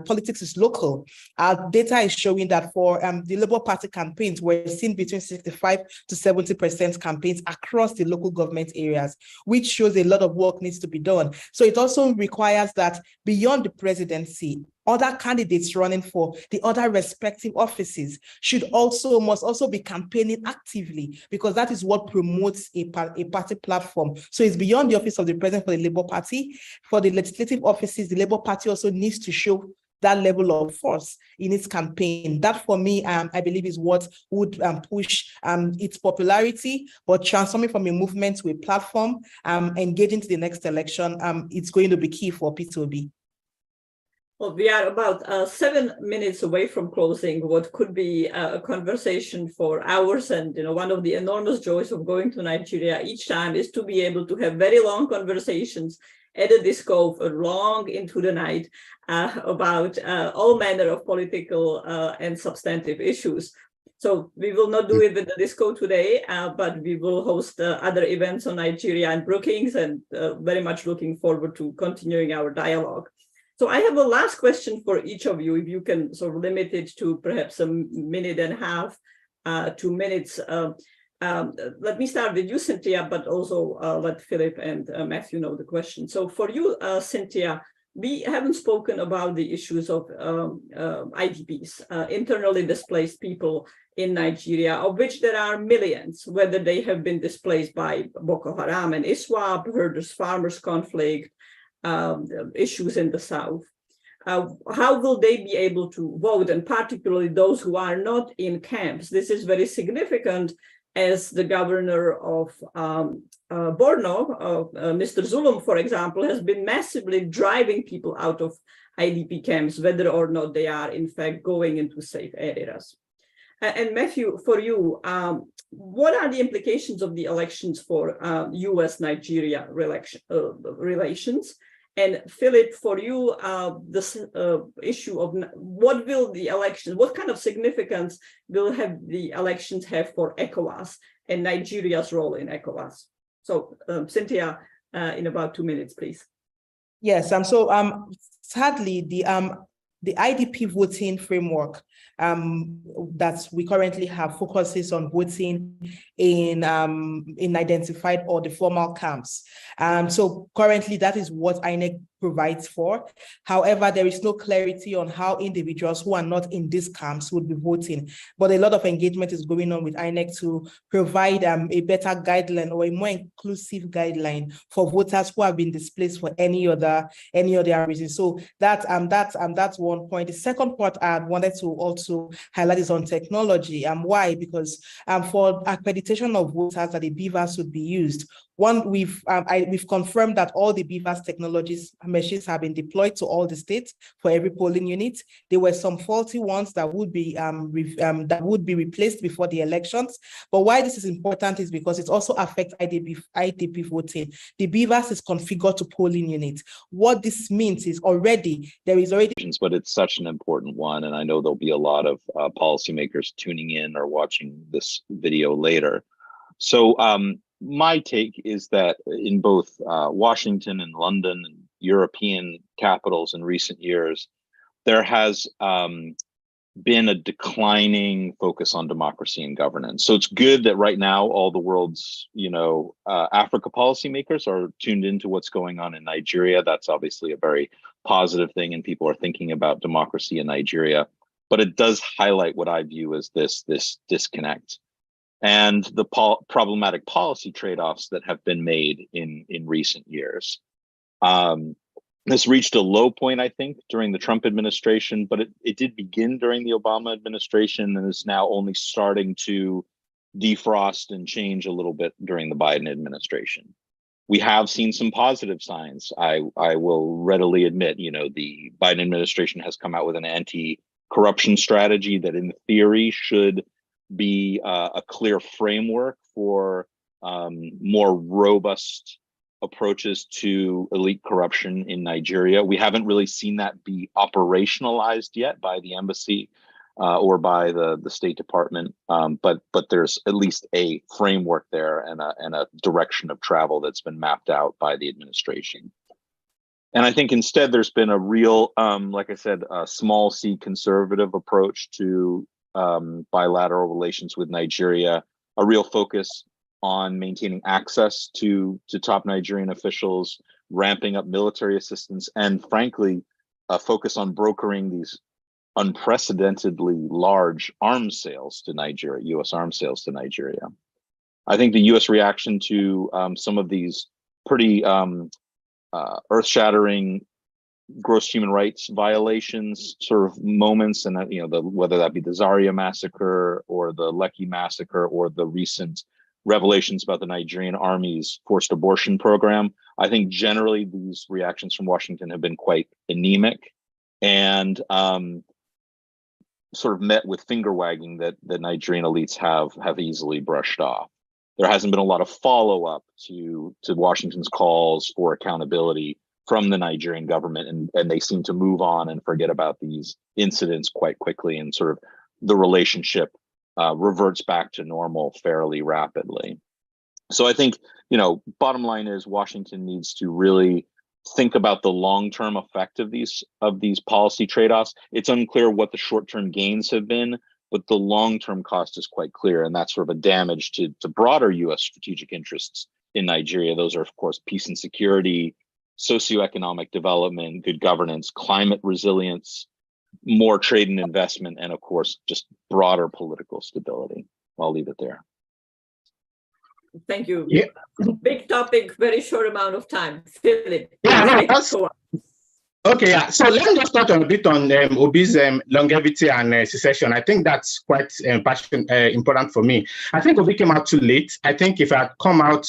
Speaker 3: politics is local. Our data is showing that for the Labour Party campaigns, we're seeing between 65 to 70% campaigns across the local government areas, which shows a lot of work needs to be done. So it also requires that beyond the presidency, other candidates running for the other respective offices must also be campaigning actively, because that is what promotes a party platform. So it's beyond the office of the president for the Labour Party. For the legislative offices, the Labour Party also needs to show that level of force in its campaign. That for me, I believe is what would push its popularity, but transforming from a movement to a platform, engaging to the next election, it's going to be key for P2B.
Speaker 1: Well, we are about 7 minutes away from closing what could be a conversation for hours. And, one of the enormous joys of going to Nigeria each time is to be able to have very long conversations at a disco for long into the night about all manner of political and substantive issues. So we will not do it with the disco today, but we will host other events on Nigeria and Brookings, and very much looking forward to continuing our dialogue. So I have a last question for each of you, if you can sort of limit it to perhaps a minute and a half, 2 minutes. Let me start with you, Cynthia, but also let Philip and Matthew know the question. So for you, Cynthia, we haven't spoken about the issues of IDPs, internally displaced people in Nigeria, of which there are millions, whether they have been displaced by Boko Haram and ISWAP, herders-farmers conflict, issues in the South. How will they be able to vote, and particularly those who are not in camps? This is very significant, as the governor of Borno, Mr. Zulum, for example, has been massively driving people out of IDP camps, whether or not they are in fact going into safe areas. And Matthew, for you, what are the implications of the elections for US-Nigeria relations? And Philip, for you, this issue of what kind of significance will the elections have for ECOWAS and Nigeria's role in ECOWAS? So Cynthia, in about 2 minutes, please.
Speaker 3: Yes, sadly, the IDP voting framework that we currently have focuses on voting in identified or the formal camps. So currently that is what INEC provides for. However, there is no clarity on how individuals who are not in these camps would be voting. But a lot of engagement is going on with INEC to provide a better guideline or a more inclusive guideline for voters who have been displaced for any other reason. So that's one point. The second part I wanted to also highlight is on technology. Why? Because for accreditation of voters, that the BVAS would be used. One, we've confirmed that all the BVAS machines have been deployed to all the states for every polling unit. There were some faulty ones that would be replaced before the elections. But why this is important is because it also affects IDP voting. The BVAS is configured to polling units. What this means is there is already.
Speaker 2: But it's such an important one, and I know there'll be a lot of policymakers tuning in or watching this video later. So my take is that in both Washington and London and European capitals in recent years, there has been a declining focus on democracy and governance. So it's good that right now all the world's, Africa policymakers are tuned into what's going on in Nigeria. That's obviously a very positive thing, and people are thinking about democracy in Nigeria. But it does highlight what I view as this disconnect and the problematic policy trade-offs that have been made in recent years. This reached a low point, I think, during the Trump administration, but it did begin during the Obama administration and is now only starting to defrost and change a little bit during the Biden administration. We have seen some positive signs. I will readily admit, the Biden administration has come out with an anti-corruption strategy that in theory should be a clear framework for more robust approaches to elite corruption in Nigeria. We haven't really seen that be operationalized yet by the embassy or by the State Department, but there's at least a framework there and a direction of travel that's been mapped out by the administration. And I think instead there's been a real, like I said, a small c conservative approach to bilateral relations with Nigeria, a real focus on maintaining access to top Nigerian officials, ramping up military assistance, and frankly, a focus on brokering these unprecedentedly large arms sales to Nigeria, U.S. arms sales to Nigeria. I think the U.S. reaction to some of these pretty earth-shattering gross human rights violations sort of moments, and that, you know, whether that be the Zaria massacre or the Lekki massacre or the recent revelations about the Nigerian Army's forced abortion program. I think generally these reactions from Washington have been quite anemic and sort of met with finger wagging that the Nigerian elites have easily brushed off. There hasn't been a lot of follow-up to Washington's calls for accountability from the Nigerian government, and they seem to move on and forget about these incidents quite quickly, and sort of the relationship reverts back to normal fairly rapidly. So I think, you know, bottom line is Washington needs to really think about the long-term effect of these policy trade-offs. It's unclear what the short-term gains have been, but the long-term cost is quite clear, and that's sort of a damage to broader U.S. strategic interests in Nigeria. Those are, of course, peace and security, socioeconomic development, good governance, climate resilience, more trade and investment, and of course, just broader political stability. I'll leave it there.
Speaker 1: Thank you.
Speaker 4: Yeah.
Speaker 1: Big topic, very short amount of time. Philip.
Speaker 4: Yeah, no, that's okay. Yeah. So let me just touch on a bit on Obi's longevity and secession. I think that's quite important for me. I think Obi came out too late. I think if I had come out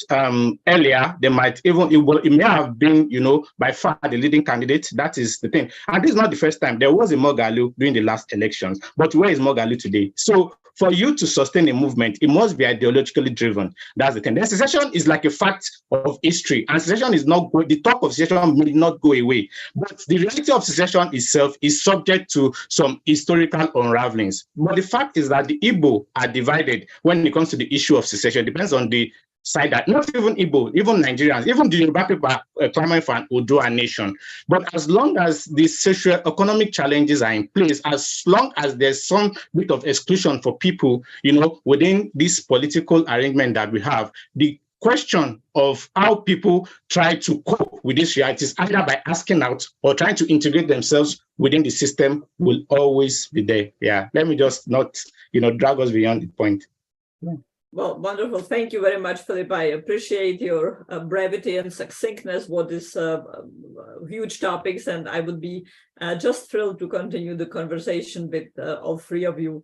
Speaker 4: earlier, they might even it may have been, you know, by far the leading candidate. That is the thing. And this is not the first time. There was a Moghalu during the last elections, but where is Moghalu today? So for you to sustain a movement, it must be ideologically driven. That's the thing. Then secession is like a fact of history, and secession is not the talk of secession may not go away, but the reality of secession itself is subject to some historical unravelings. But the fact is that the Igbo are divided when it comes to the issue of secession. It depends on the side that not even Igbo, even Nigerians, even the Yoruba people are clamoring for an Oodua nation. But as long as the socio-economic challenges are in place, as long as there's some bit of exclusion for people, you know, within this political arrangement that we have, the question of how people try to cope with these realities, either by asking out or trying to integrate themselves within the system, will always be there. Yeah, let me just not, you know, drag us beyond the point. Yeah.
Speaker 1: Well, wonderful. Thank you very much, Philip. I appreciate your brevity and succinctness with these huge topics, and I would be just thrilled to continue the conversation with all three of you.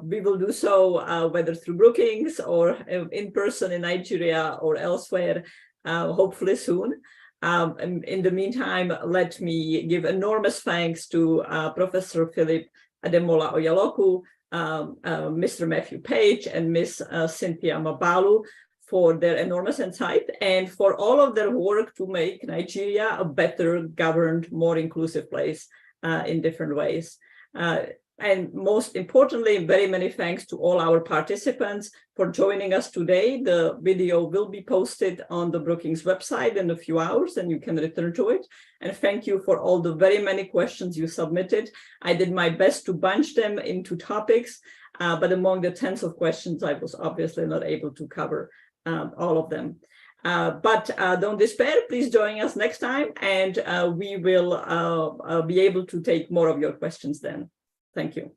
Speaker 1: We will do so whether through Brookings or in person in Nigeria or elsewhere, hopefully soon. And in the meantime, let me give enormous thanks to Professor Philip Ademola Oyaloku, Mr. Matthew Page, and Ms. Cynthia Mabalu for their enormous insight and for all of their work to make Nigeria a better governed, more inclusive place in different ways. And most importantly, very many thanks to all our participants for joining us today. The video will be posted on the Brookings website in a few hours, and you can return to it. And thank you for all the very many questions you submitted. I did my best to bunch them into topics, but among the tens of questions, I was obviously not able to cover all of them. But don't despair, please join us next time, and we will be able to take more of your questions then. Thank you.